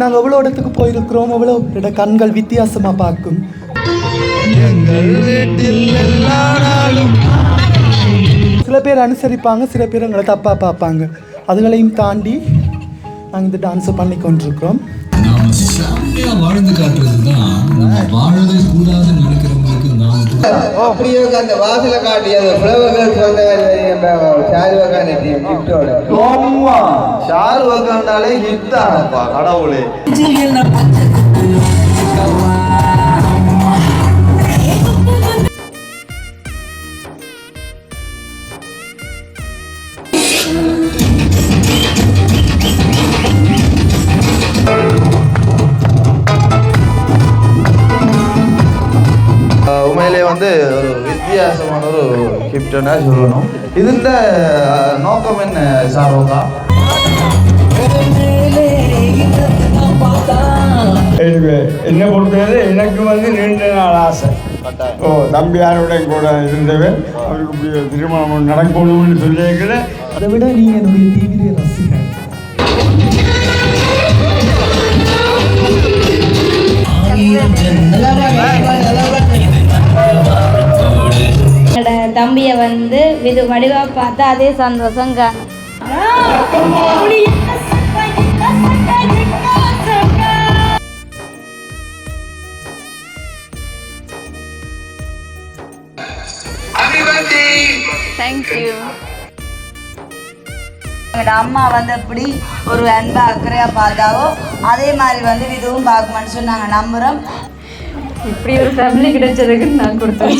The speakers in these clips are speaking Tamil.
நாங்கள் எவ்வளோ இடத்துக்கு போயிருக்கிறோம், எவ்வளோ பேரோட கண்கள் வித்தியாசமாக பார்க்கும். சில பேர் அனுசரிப்பாங்க, சில பேர் எங்களை தப்பாக பார்ப்பாங்க. அதுகளையும் தாண்டி நாங்கள் இந்த டான்ஸை பண்ணி கொண்டிருக்கிறோம். வாழ்ந்து காட்டுறது தான் வாழ்வதை கூடாதுன்னு நினைக்கிறவங்களுக்கு அப்படியே அந்த வாசல காட்டி அந்த புலவர்கள் ஷாருவக்காண்டாலே ஹிட் ஆனப்பா கடவுளே. உண்மையிலே வந்து ஒரு வித்தியாசமான ஒரு கிஃப்ட்னா சொல்லணும். இதுல நோக்கம் என்ன ஷாருக்கா? என்ன பொறுத்தவரை எனக்கு வந்து நீண்ட நாள் ஆசை. தம்பியாரோட கூட இருந்தவர் அவருக்கு திருமணம் நடக்கணும்னு சொல்லியிருக்கிற. அதை விட நீங்க என்னுடைய தீவிர ரசிகர். தம்பியை வந்து இது வடிவா பார்த்தா அதே சந்தோஷம் காணும். தேங்க்யூ. எங்களோட அம்மா வந்து எப்படி ஒரு அன்பா அக்கறையா பார்த்தாவோ அதே மாதிரி வந்து இதுவும் பார்க்கணும்னு சொல்லி நாங்கள் நம்புகிறோம். இப்படி ஒரு ஃபேமிலி கிடைச்சதுக்கு நான் கொடுத்தேன்.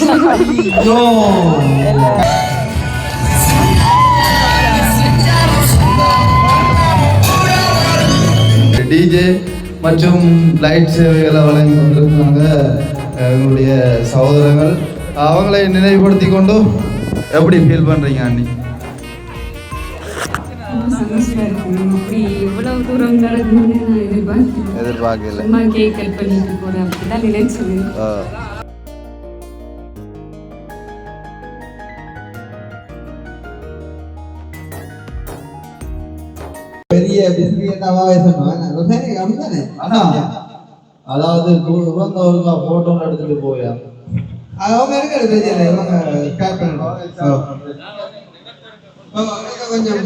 டிஜே மற்றும் லைட் சேவைகளை வழங்கி கொண்டிருக்காங்க எங்களுடைய சகோதரங்கள். அவங்களை நினைவுபடுத்தி கொண்டு எப்படி ஃபீல் பண்ணுறீங்க அண்ணி? எதிர்பார்க்கல. பெரிய அதாவது போட்டோ எடுத்துட்டு போயா அவங்க இருக்கிறது கொஞ்சம்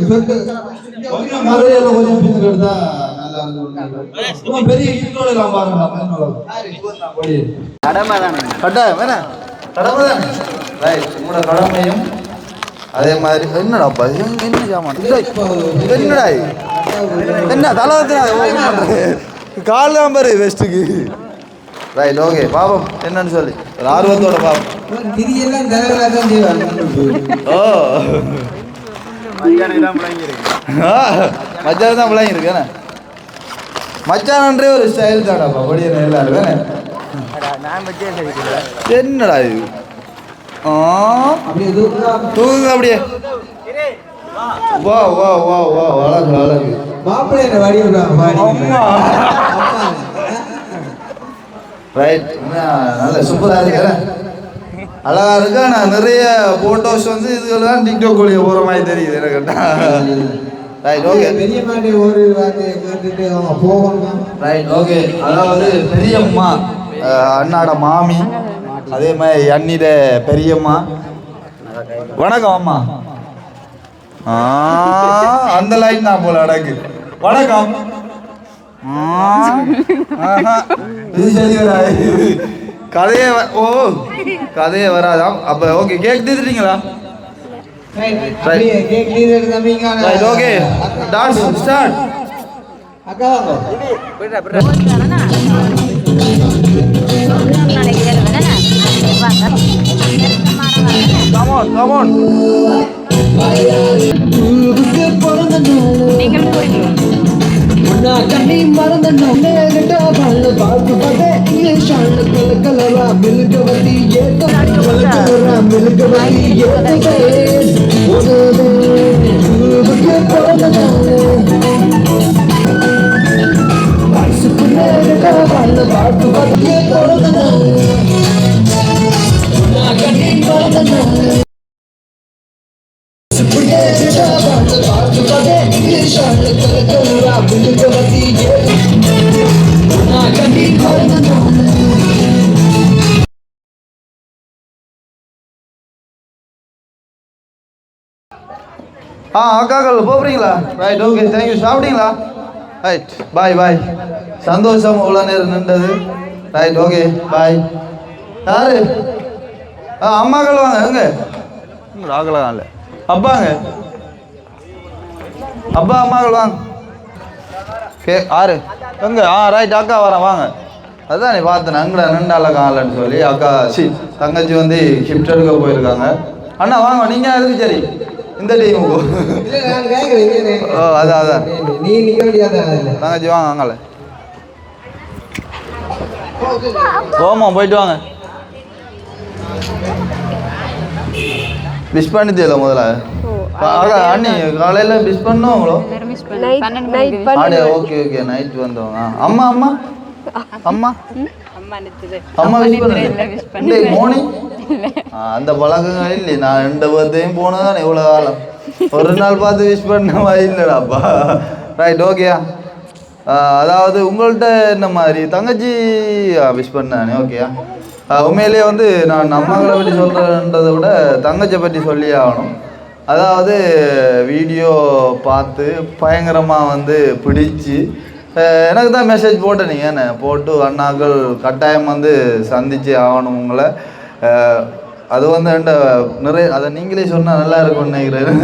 எடுத்தா நல்லா இருக்கும். பெரிய கடமையும் அதே மாதிரி என்னடா என்ன சாமான் என்னடா என்ன தலை கால் தான் பாரு வெஸ்ட்டுக்கு. ரைட் ஓகே பாப்போம் என்னன்னு சொல்லி ஒரு ஆர்வத்தோட பாப்போம். ஓ மச்சான் தான் பிள்ளைங்க இருக்கு. மச்சானன்றே ஒரு ஸ்டைல் தாடாப்பா படிய எல்லாரும் தானே. என்னடா இது தூங்குங்க அப்படியே. வா வா வா வா அழகு அழகு ரைட். நல்ல சூப்பராக இருக்கிற அழகா இருக்கா. நான் நிறைய போட்டோஸ் வந்து இதுலாம் டிக்டாக் ஒளிய போகிற மாதிரி தெரியுது எனக்கு. Right okay right okay. அதாவது பெரியம்மா அண்ணாட மாமி, அதே மாதிரி அண்ணிட பெரியம்மா. வணக்கம் அம்மா. அந்த லைன் தான் போல அடக்கு. வணக்கம். இது சரி வராது கதையே. ஓ கதையே வராதாம். அப்போ ஓகே கேக் தீர்த்துட்டீங்களா? Right okay dance start. அக்கா come on come on. நீங்கள் கண்ணி மறந்த பார்த்து பார்த்தே இங்கிலீஷ் கலரா மில்க வண்டி ஏற்கலரா மில்க வண்டி பார்த்து பார்த்தே English, I'm அக்காக்கள் போகிறீங்களா? Right, okay, thank you. சாப்பிட்டீங்களா? ரைட், பாய் பாய். சந்தோஷம் இவ்வளோ நேரம் நின்றது. ரைட், ஓகே, பாய். யாரு? அம்மாக்கள் வாங்க. எங்க ஆகலாம் இல்லை அப்பாங்க, அப்பா அம்மாக்கள் வாங்க. ஆறு எங்க? ரைட், அக்கா வரேன் வாங்க. அதான் நீ பார்த்தேன் அங்கடா நின்றால காலன்னு சொல்லி அக்கா தங்கச்சி வந்து ஷிஃப்ட் எடுக்க போயிருக்காங்க. அண்ணா வாங்க, நீங்கள் எதுக்கு சரி இந்த டீமுக்கு? ஓ அதான் தங்கச்சி வாங்க வாங்கல. போமா போயிட்டு வாங்க. மிஸ் பண்ணி தெரியல முதல்ல அண்ணி காலையில் மிஸ் பண்ணுவோங்களோ? ஓகே ஓகே, நைட் வந்தவங்க. அம்மா அம்மா அம்மா அம்மா மிஸ் பண்ண மோனி அந்த பழக்கங்கள் இல்லை. நான் 2 பர்த்டேயும் போனதான் இவ்வளோ காலம். ஒரு நாள் பார்த்து விஷ் பண்ண மாதிரி இல்லைடாப்பா. ரைட், ஓகேயா. அதாவது உங்கள்கிட்ட என்ன மாதிரி தங்கச்சி விஷ் பண்ணானே, ஓகேயா. உண்மையிலேயே வந்து நான் அம்மாக்களை பற்றி சொல்கிறேன்றதை விட தங்கச்சியை பற்றி சொல்லி ஆகணும். அதாவது வீடியோ பார்த்து பயங்கரமாக வந்து பிடிச்சி எனக்கு தான் மெசேஜ் போட்டேன். நீங்கள் என்ன போட்டு அண்ணாக்கள் கட்டாயம் வந்து சந்தித்து ஆகணும் உங்களை. அது வந்து என்கிட்ட நிறைய அதை நீங்களே சொன்னால் நல்லா இருக்கும்னு நினைக்கிறேன்.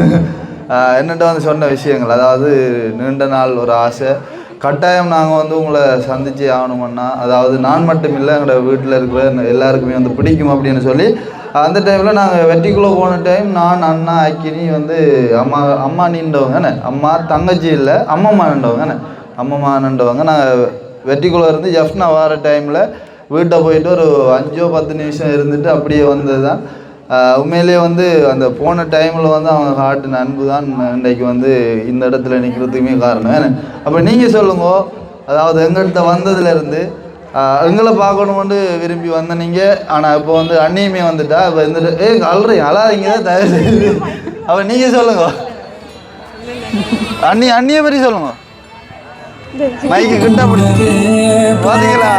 என்னட்ட வந்து சொன்ன விஷயங்கள், அதாவது நீண்ட நாள் ஒரு ஆசை, கட்டாயம் நாங்கள் வந்து உங்களை சந்தித்து ஆகணுமண்ணா. அதாவது நான் மட்டும் இல்லை, எங்களோட வீட்டில் இருக்கிற எல்லாருக்குமே வந்து பிடிக்கும் அப்படின்னு சொல்லி அந்த டைமில் நாங்கள் வெட்டிக்குள்ளே போன டைம் நான் அண்ணா அக்கினி வந்து அம்மா நீண்டவங்க என்ன, அம்மா தங்கச்சி இல்லை அம்மம்மா நின்றவங்க என்ன, அம்மம்மா நின்றவங்க. நாங்கள் வெட்டிக்குள்ளே இருந்து ஜஸ்ட் நான் வர டைமில் வீட்டை போயிட்டு ஒரு 5-10 நிமிஷம் இருந்துட்டு அப்படியே வந்தது தான். உண்மையிலேயே வந்து அந்த போன டைமில் வந்து அவங்க ஹார்ட்டு அன்பு தான் இன்றைக்கு வந்து இந்த இடத்துல நிற்கிறதுக்குமே காரணம் என்ன. அப்போ நீங்கள் சொல்லுங்க, அதாவது எங்கள்கிட்ட வந்ததுலேருந்து எங்களை பார்க்கணுமெண்டு விரும்பி வந்த நீங்கள், ஆனால் இப்போ வந்து அண்ணியுமே வந்துட்டா. இப்போ இருந்துட்டு அழாதீங்க தயவு செய்து. அப்போ நீங்கள் சொல்லுங்க, அண்ணியை பற்றி சொல்லுங்க. மைக்கு கிட்ட பார்த்தீங்களா?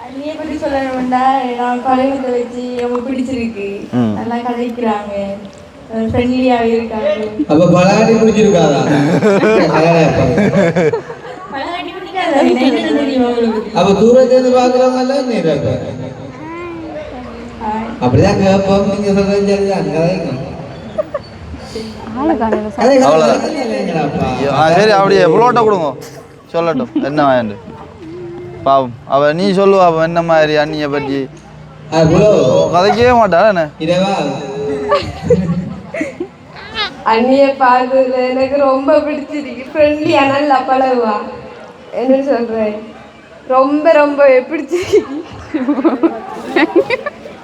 அண்ணியை பற்றி சொல்லணும்டா, நான் பழகத்தை வச்சு அவங்க பிடிச்சிருக்கு, நல்லா கதைக்கிறாங்க, ஃப்ரெண்ட்லியாகவே இருக்காங்க. அப்ப பலாடி பிடிச்சிருக்காதா? பழகாட்டி பிடிக்காத என்ன தெரியும் அவங்களுக்கு? அப்ப தூரத்திலிருந்து பாக்குறவங்க அப்படிதான் கேட்போம். நீங்க சொல்றது சரி, அப்படியே புலோட்டை கொடுங்க, சொல்லட்டும் என்ன வேண்டு. பாவம் அவ நீ சொல்லுவா என்ன மாதிரி அண்ணியை பற்றி கதைக்கவே மாட்டாள் என்ன. அண்ணியை பார்க்கறதுல எனக்கு ரொம்ப பிடிச்சிருக்கு. ஃப்ரெண்ட்லியா நல்லா பழகுவா. என்ன சொல்றேன், ரொம்ப ரொம்ப பிடிச்சிருக்கு.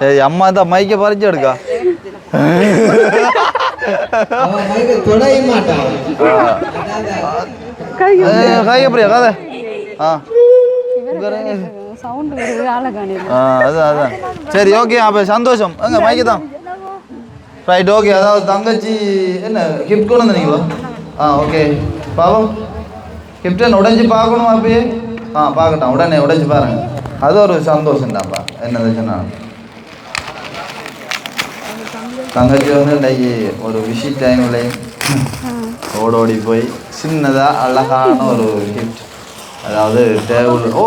ஏய் அம்மா தான் மைக்கை பறிச்சு எடுக்கா. கையப்படியா கதை? அதான் சரி, ஓகே. அப்போ சந்தோஷம். எங்க மைக்கு தான். Right, okay. அதாவது தங்கச்சி என்ன கிஃப்ட் கொண்டு வந்தீங்களோ? ஓகே. பாவம் கிஃப்ட் உடைஞ்சி பார்க்கணும் அப்பயே. பார்க்கட்டும், உடனே உடைச்சி பாருங்க. அது ஒரு சந்தோஷம் தான்ப்பா. என்ன சொன்னா தங்கச்சி வந்து இன்றைக்கி ஒரு விஷய டைம்லையும் ஓடோடி போய் சின்னதாக அழகான ஒரு கிஃப்ட், அதாவது டேபிள். ஓ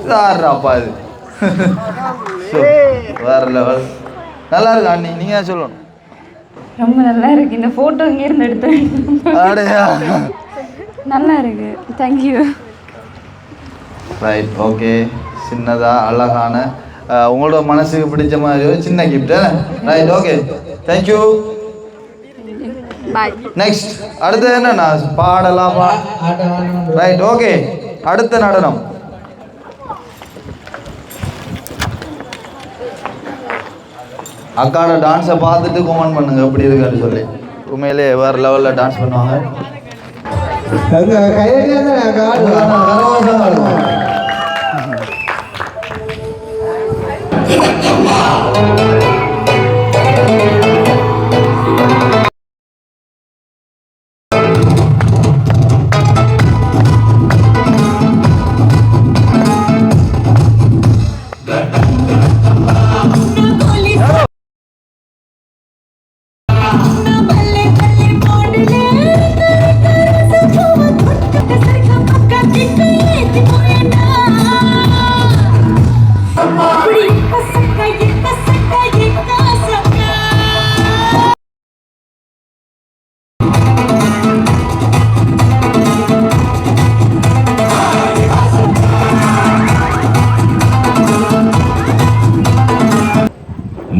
யாருப்பா இது வேற லெவல். நல்லா இருக்கு அண்ணி, நீங்கள் சொல்லணும். ரொம்ப நல்லா இருக்கு. இந்த ஃபோட்டோ இங்கேருந்து எடுத்தேன். அடையா நல்லா இருக்கு, தேங்க்யூ. Right, okay. சின்னதாக அழகான உங்களோட மனசுக்கு பிடிச்ச மாதிரி ஒரு சின்ன gift. Right, okay, thank you. Bye. Next அடுத்து என்னண்ணா பாடலாம்? Right, okay. அடுத்த நடனம் அக்காவோட டான்ஸை பார்த்துட்டு கமெண்ட் பண்ணுங்க எப்படி இருக்குன்னு சொல்லி. உண்மையிலே வேறு லெவலில் டான்ஸ் பண்ணுவாங்க.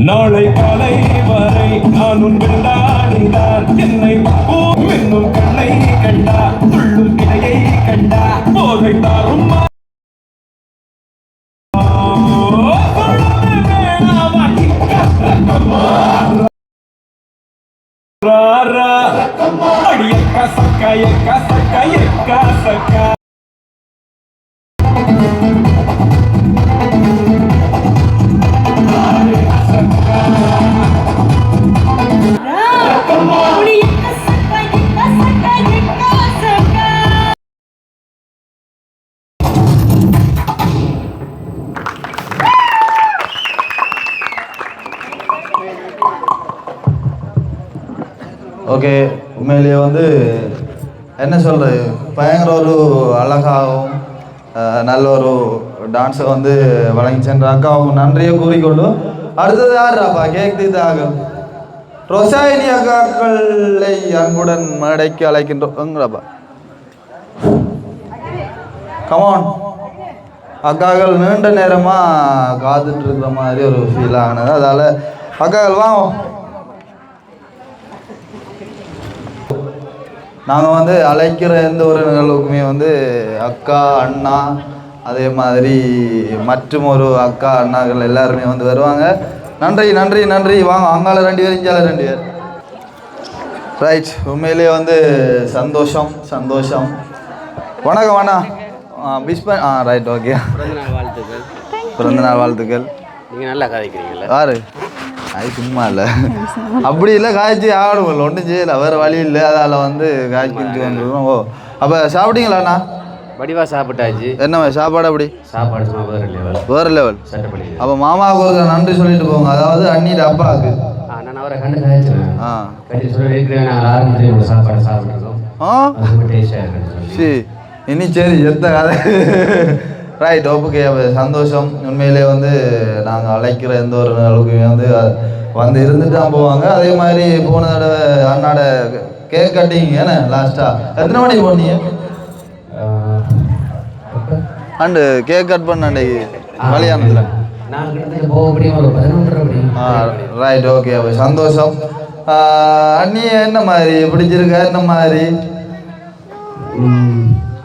நாளை காலை வரை நான் உன் வெள்ளாடினான் என்னை என்னும் கண்ணை கண்டா துள்ளும் இடையை கண்டா போதை தாரும் ஓகே, உண்மையிலேயே வந்து என்ன சொல்கிறது, பயங்கர ஒரு அழகாகவும் நல்ல ஒரு டான்ஸை வந்து வழங்கி சென்ற அக்காவும் நன்றியை கூறிக்கொண்டு அடுத்தது யாருப்பா கேட்குதாக ரொசாயினி அக்காக்களை அன்புடன் மேடைக்கு அழைக்கின்றோங்கிறப்பா. கமான் அக்காக்கள் நீண்ட நேரமாக காத்துட்டு இருக்கிற மாதிரி ஒரு ஃபீல் ஆகினது. அதால் அக்காக்கள் வாங்க. நாங்கள் வந்து அழைக்கிற எந்த ஒரு நிகழ்வுக்குமே வந்து அக்கா அண்ணா அதே மாதிரி மற்றும் ஒரு அக்கா அண்ணாக்கள் எல்லாருமே வந்து வருவாங்க. நன்றி நன்றி நன்றி. வாங்க, அங்கால 2 பேர் இங்கால 2 பேர். ரைட், உண்மையிலேயே வந்து சந்தோஷம் சந்தோஷம். வணக்கம் அண்ணா. Wish right, okay. பிறந்தநாள் வாழ்த்துக்கள். நீங்கள் நல்லா காய்க்கிறீங்களா? யாரு? அது சும்மா இல்லை, அப்படி இல்லை, காய்ச்சி ஆடுவோம், ஒன்றும் செய்யலை, வேறு வழி இல்லை, அதால் வந்து காய்ச்சி வந்துடுவோம். ஓ, அப்போ சாப்பிட்டீங்களாண்ணா? வடிவா சாப்பிட்டாச்சு. என்ன சாப்பாடு? அப்படி சாப்பாடு சும்மா வேறு லெவல். சட்டப்படி. அப்போ மாமாவுக்கு ஒரு நன்றி சொல்லிட்டு போங்க, அதாவது அண்ணியோட அப்பாவுக்கு. நான் அவரை கண்டு காய்ச்சினேன். கட்டி சொல்லி இருக்கிறேன். நாங்கள் ஆரம்பத்தில் சாப்பாடு சாப்பிட்ருக்கோம். டேஸ்டாக இருக்குன்னு சரி, இனி சரி எத்த கதை. Right, okay. சந்தோஷம். உண்மையிலே வந்து நாங்கள் அழைக்கிற எந்த ஒரு அளவுக்குமே வந்து இருந்துட்டு தான் போவாங்க. அதே மாதிரி போன தடவை அண்ணாட கேக் கட்டிங் ஏன்னா லாஸ்ட்டாக எத்தனை மணிக்கு போனீங்க? அண்டு கேக் கட் பண்ண அன்றைக்கு கல்யாணத்தில். Right, okay. அப்போ சந்தோஷம். அண்ணி என்ன மாதிரி பிடிச்சிருக்கா? என்ன மாதிரி?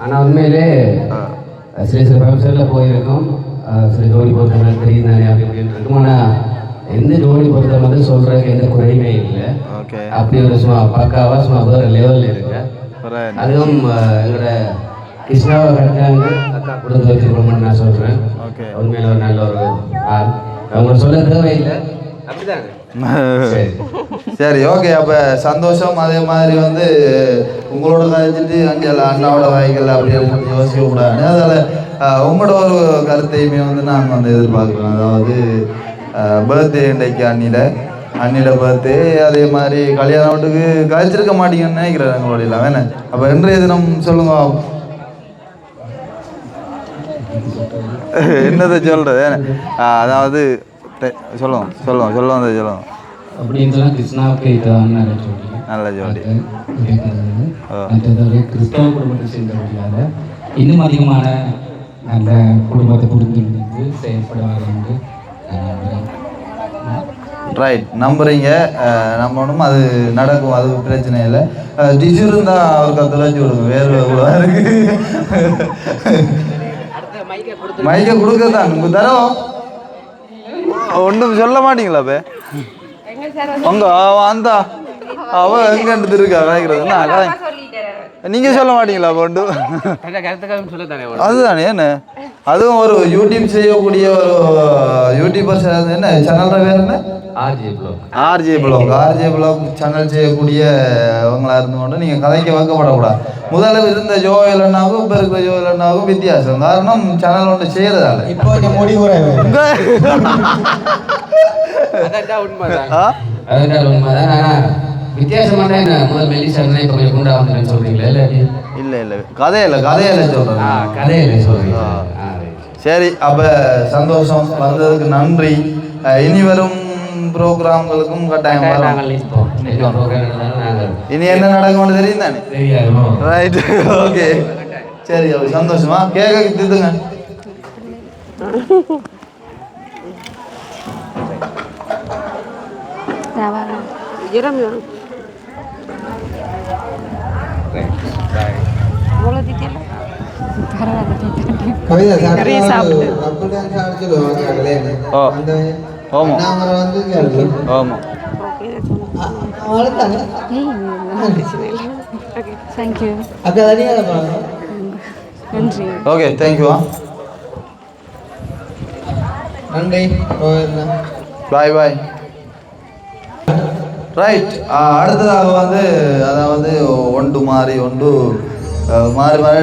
ஆனால் உண்மையிலே சில ஃபங்க்ஷனில் போயிருக்கோம். சில ஜோடி பொருத்தங்கள் தெரியும் தானே அப்படி இப்படின்னு இருக்கும். ஆனால் எந்த ஜோடி பொருத்தம் வந்து சொல்கிறதுக்கு எந்த குறையுமே இல்லை. ஓகே, அப்படி ஒரு சும்மா பக்காவாக சும்மா வேறு லெவலில் இருக்கு. அதுவும் எங்களோட கிருஷ்ணாவை கட்டாங்க அக்கா கொடுத்து வச்சுருக்கோம்னு நான் சொல்கிறேன். ஓகே, உண்மையில ஒரு நல்ல ஒரு ஆள். அவங்க சொல்ல தேவையில்லை. அப்படிதானே? சரி, ஓகே. அப்போ சந்தோஷம். அதே மாதிரி வந்து உங்களோட காய்ச்சிட்டு அங்கே அண்ணாவோட வாய்கள் அப்படின்னு யோசிக்கக்கூடாது. அதில் உங்களோட ஒரு கருத்தையுமே வந்து நாங்கள் வந்து எதிர்பார்க்குறோம். அதாவது பர்த்டே இன்றைக்கு அண்ணிட பர்த்டே. அதே மாதிரி கல்யாண வீட்டுக்கு கழிச்சிருக்க மாட்டீங்கன்னு நினைக்கிறேன் எங்களோட இல்லை வேணே. அப்போ இன்றைய தினம் சொல்லுங்க, என்னதை சொல்கிறது? அதாவது சொல்லுவோம் சொல்லுவோம் சொல்லுவோம் அதை சொல்லுவோம். அப்படின்னு கிருஷ்ணாவுக்கு நல்ல ஜோடி. கிறிஸ்தவ குடும்பத்தை சேர்ந்தவர்களாக இன்னும் அதிகமான நல்ல குடும்பத்தை புரிந்து செயல்படுவார்கள் என்று ரைட், நம்புறீங்க, நம்பணும், அது நடக்கும், அது பிரச்சனை இல்லை. டிஷ்யூ இருந்தால் அவருக்கு அதை வச்சு விடுங்க, வேறு இருக்கு. மைக்கை கொடுக்கதான் உங்களுக்கு தரோம். ஒன்றும் சொல்ல மாட்டீங்களா? அப்போ உங்க அந்த அவ எங்கிட்டு இருக்கா நினைக்கிறது நீங்க சொல்ல மாட்டீங்களா? பொண்டு அதுதானே என்ன, அதுவும் ஒரு யூடியூப் செய்யக்கூடிய ஒரு யூடியூபர் என்ன சேனல் பேர் என்ன? ஆர்ஜே ப்ளாக் சேனல் செய்யக்கூடியவங்களா இருந்து கொண்டு நீங்கள் கதைக்கு வைக்கப்படக்கூடாது. முதல்ல இருந்த ஜோயல் அண்ணாவுக்கும் இப்போ இருக்கிற ஜோயல் அண்ணாவுக்கும் வித்தியாசம். காரணம் சேனல் ஒன்று செய்யறதால. இப்போ உண்மைதான். வித்தியாசமான முதல் மெல்லிசா இப்போ கொஞ்சம் குண்டா வந்துன்னு சொல்றீங்களா? இல்லை கதையில சொல்கிறேன். கதையில சொல்றீங்க. சரி, அப்போ சந்தோஷம், வந்ததுக்கு நன்றி. இனி வரும் ப்ரோக்ராம்களுக்கும் கட்டாயம் வரும். இனி என்ன நடக்கும்னு தெரியும் தானே? ரைட், ஓகே, சரி, சந்தோஷமா கேட்க திட்டுங்க. Okay, thank you. நன்றி. பாய் பாய். ரைட், அடுத்ததாக வந்து அதாவது ஒன்று மாறி மாறி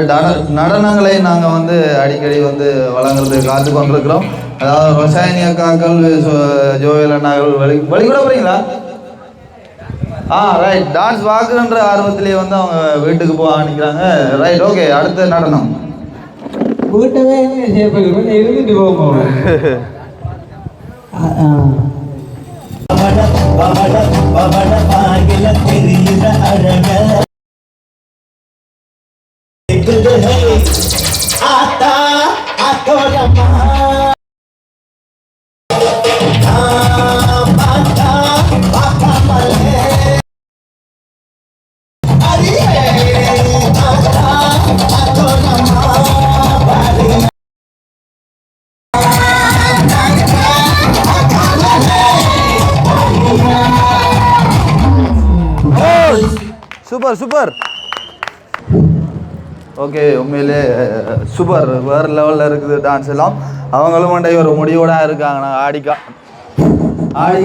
நடனங்களை நாங்கள் வந்து அடிக்கடி வந்து வழங்குறதுக்கு காத்து கொண்டிருக்கிறோம். அதாவது ரசாயனி அக்காக்கள், ஜோயல் அண்ணாக்கள் வழி கூட போறீங்களா? ரைட், டான்ஸ் பார்க்குறன்ற ஆர்வத்திலேயே வந்து அவங்க வீட்டுக்கு போக ஆரம்பிக்கிறாங்க. ரைட், ஓகே, அடுத்த நடனம் வீட்டவே இருந்துட்டு போகும். Super super. ஓகே, உண்மையிலே சூப்பர், வேறு லெவலில் இருக்குது டான்ஸ் எல்லாம். அவங்களும் மண்டை ஒரு முடிவோட இருக்காங்க. நாங்கள் ஆடி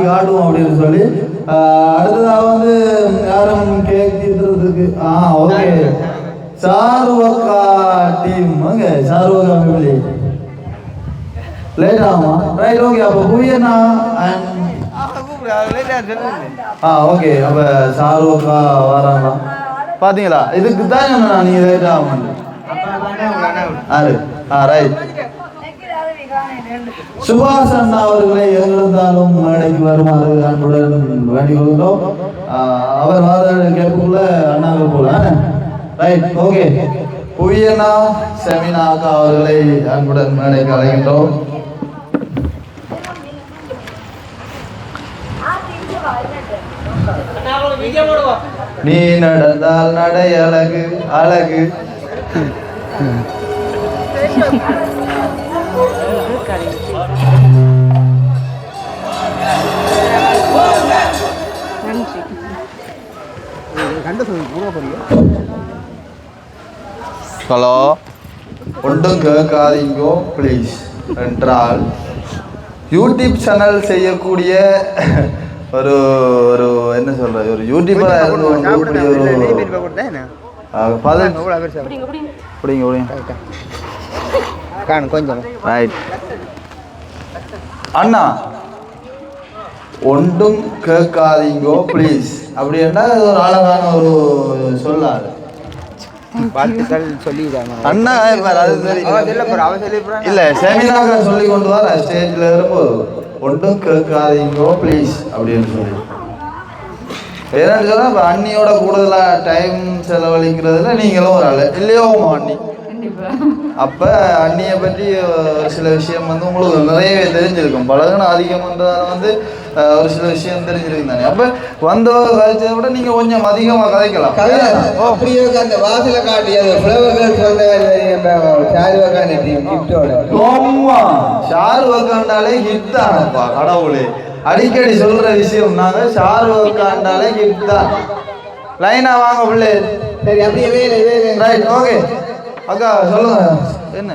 காட்டுவோம் அப்படின்னு சொல்லி. அடுத்ததாக வந்து யாரும் கேக் தீர்த்துறதுக்கு ஓகே, சாருவக்கா டீம். அங்கே சாருவக்கா ஃபேமிலி லேட் ஆகுமா? Right, okay. அப்போ புவியண்ணா ஓகே, அப்போ சாருவக்கா வராங்களா? பார்த்தீங்களா? இதுக்கு தான் நீங்கள் லேட் ஆகும். ரைட், சுபாஷ் அண்ணா அவர்களை எங்கிருந்தாலும் மேடைக்கு வருமாறு அன்புடன் வேண்டிக் கொள்கிறோம். அவர் வாத கேட்புக்குள்ள அண்ணாக்கள் போல. Right, okay. புவியண்ணா, செமினா அக்கா அவர்களை அன்புடன் மேடைக்கு அழைக்கின்றோம். நீ நடந்தால் நடை அழகு அழகு. ஹலோ, ஒன்றும் கேட்காதீங்கோ ப்ளீஸ் என்றால் யூடியூப் சேனல் செய்யக்கூடிய ஒரு ஒரு என்ன சொல்றது, ஒரு யூடியூபராக இருந்து கொஞ்சம் ரைட். அண்ணா, ஒன்றும் கேட்காதீங்கோ ப்ளீஸ் அப்படி என்ன ஒரு அழகான ஒரு சொல்லாது அண்ணா. இல்ல, செமினாக சொல்லி கொண்டு வர ஸ்டேஜ்ல இருக்கும்போது ஒன்றும் கேட்காதீங்கோ ப்ளீஸ் அப்படின்னு சொல்லி. ஏன்னு சொன்னா இப்போ அண்ணியோட கூடுதலாக டைம் செலவழிக்கிறதுல நீங்களும் ஒரு ஆள் இல்லையோ அண்ணி. அப்போ அண்ணியை பற்றி ஒரு சில விஷயம் வந்து உங்களுக்கு நிறையவே தெரிஞ்சிருக்கும். பழகுன அதிகம் வந்ததால் வந்து ஒரு சில விஷயம் தெரிஞ்சிருக்கு தானே. அப்போ வந்தவங்க கதைச்சதை விட நீங்கள் கொஞ்சம் அதிகமாக கதைக்கலாம். அப்படியே அந்த வாசல காட்டி அது ஷாருவக்காண்டாலே ஹிட் தானப்பா கடவுளே. அடிக்கடி சொல்ற விஷயம் நாங்கள் ஷாருவக்காண்டாலே ஹிட் தான். லைனா வாங்க பிள்ளை. சரி, அப்படியே ரைட், ஓகே. அக்கா சொல்லுங்க, என்ன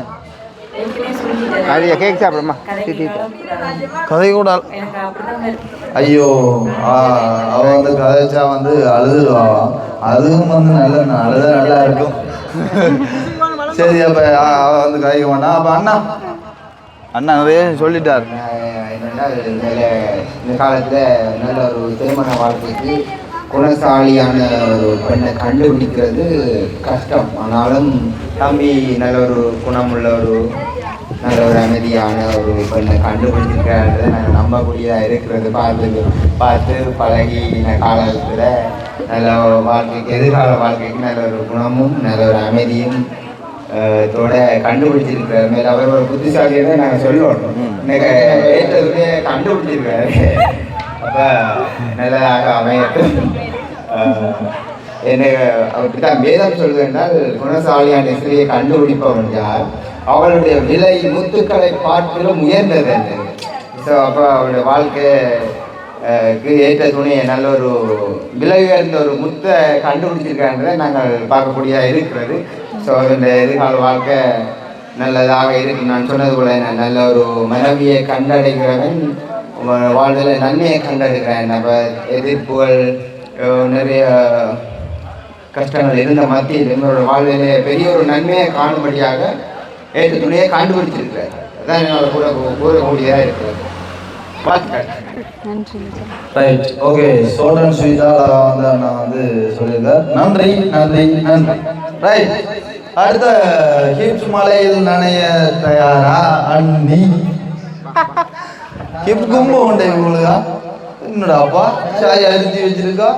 கேக் சாப்பிடுமா? கதை கூட ஐயோ, அவ வந்து கதைச்சா வந்து அழுதுடுவா. அதுவும் வந்து அழுத நல்லா இருக்கும். சரி, அப்ப அவ வந்து கதைக்க மாட்டான். அப்ப அண்ணா நிறைய சொல்லிட்டார். என்னென்னா இந்த காலத்தில் நல்ல ஒரு திருமண வாழ்க்கைக்கு குணசாலியான ஒரு பெண்ணை கண்டுபிடிக்கிறது கஷ்டம். ஆனாலும் தம்பி நல்ல ஒரு குணமுள்ள ஒரு நல்ல ஒரு அமைதியான ஒரு பெண்ணை கண்டுபிடிச்சிருக்கிறத நாங்கள் நம்ப நம்பக்கூடியதாக இருக்கிறது. பார்த்து பழகின காலத்தில் நல்ல வாழ்க்கைக்கு எதிர்கால வாழ்க்கைக்கு நல்ல ஒரு குணமும் நல்ல ஒரு அமைதியும் தோட கண்டுபிடிச்சிருக்கிறார். மேலே அவர் ஒரு புத்திசாலியை நாங்கள் சொல்லணும். இன்னைக்கு ஏற்றதுலேயே கண்டுபிடிச்சிருக்காரு. அப்போ நல்லதாக அமையட்டும். என்ன அவருக்கு தான் வேதம் சொல்வதென்றால் குணசாலியான ஸ்திரியை கண்டுபிடிப்பவன் யார், அவளுடைய விலை முத்துக்களை பார்க்கிலும் உயர்ந்தது என்று. ஸோ அப்போ அவருடைய வாழ்க்கைக்கு ஏற்ற துணையை நல்ல ஒரு விலை உயர்ந்த ஒரு முத்தை கண்டுபிடிச்சிருக்கான்றதை நாங்கள் பார்க்கக்கூடியதாக இருக்கிறது. ஸோ அதனுடைய எதிர்கால வாழ்க்கை நல்லதாக இருக்கு. நான் சொன்னது போல நல்ல ஒரு மனைவியை கண்டடைகிறவன் வாழ்வில் நன்மையை கண்டடைகிறேன். நம்ம எதிர்ப்புகள் நிறைய கஷ்டங்கள் இருந்த மத்தியில் என்னோட வாழ்விலே பெரிய ஒரு நன்மையை காணும்படியாக ஏற்ற துணையை கண்டுபிடிச்சிருக்கிறார். அதான் என்னோட கூறக்கூடியதாக இருக்கிறது. Right, okay. ஷார்ட் அண்ட் ஸ்வீட்டாக வந்து நான் வந்து சொல்லியிருக்கேன். நன்றி நன்றி நன்றி. ரைட், அடுத்த ஹிப்ஸ் மலையில் நனைய தயாரா அண்ணி? ஹிப் கும்ப உண்டை இவங்களுக்கா? என்னடா அப்பா சாய் அரிஞ்சு வச்சிருக்கா?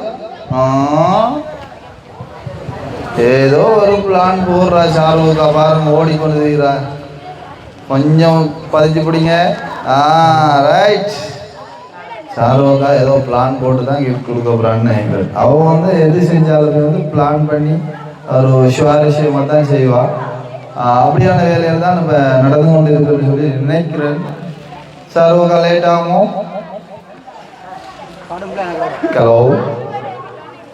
ஏதோ ஒரு பிளான் போடுறா ஷாருக்கா, பாருங்க ஓடிக்கொண்டு இருக்கிறா. கொஞ்சம் பதிச்சு பிடிங்க. ரைட், ஷாருக்கா ஏதோ பிளான் போட்டு தான் கிஃப்ட் கொடுக்க போகிறான்னு. அவன் வந்து எது செஞ்சாலும் வந்து பிளான் பண்ணி ஒரு சுவாரஸ்யமாக தான் செய்வாள். அப்படியான வேலையில் தான் நம்ம நடந்து கொண்டு இருக்கிறது சொல்லி நினைக்கிறேன். ஷாருக்கா லேட் ஆகும். ஹலோ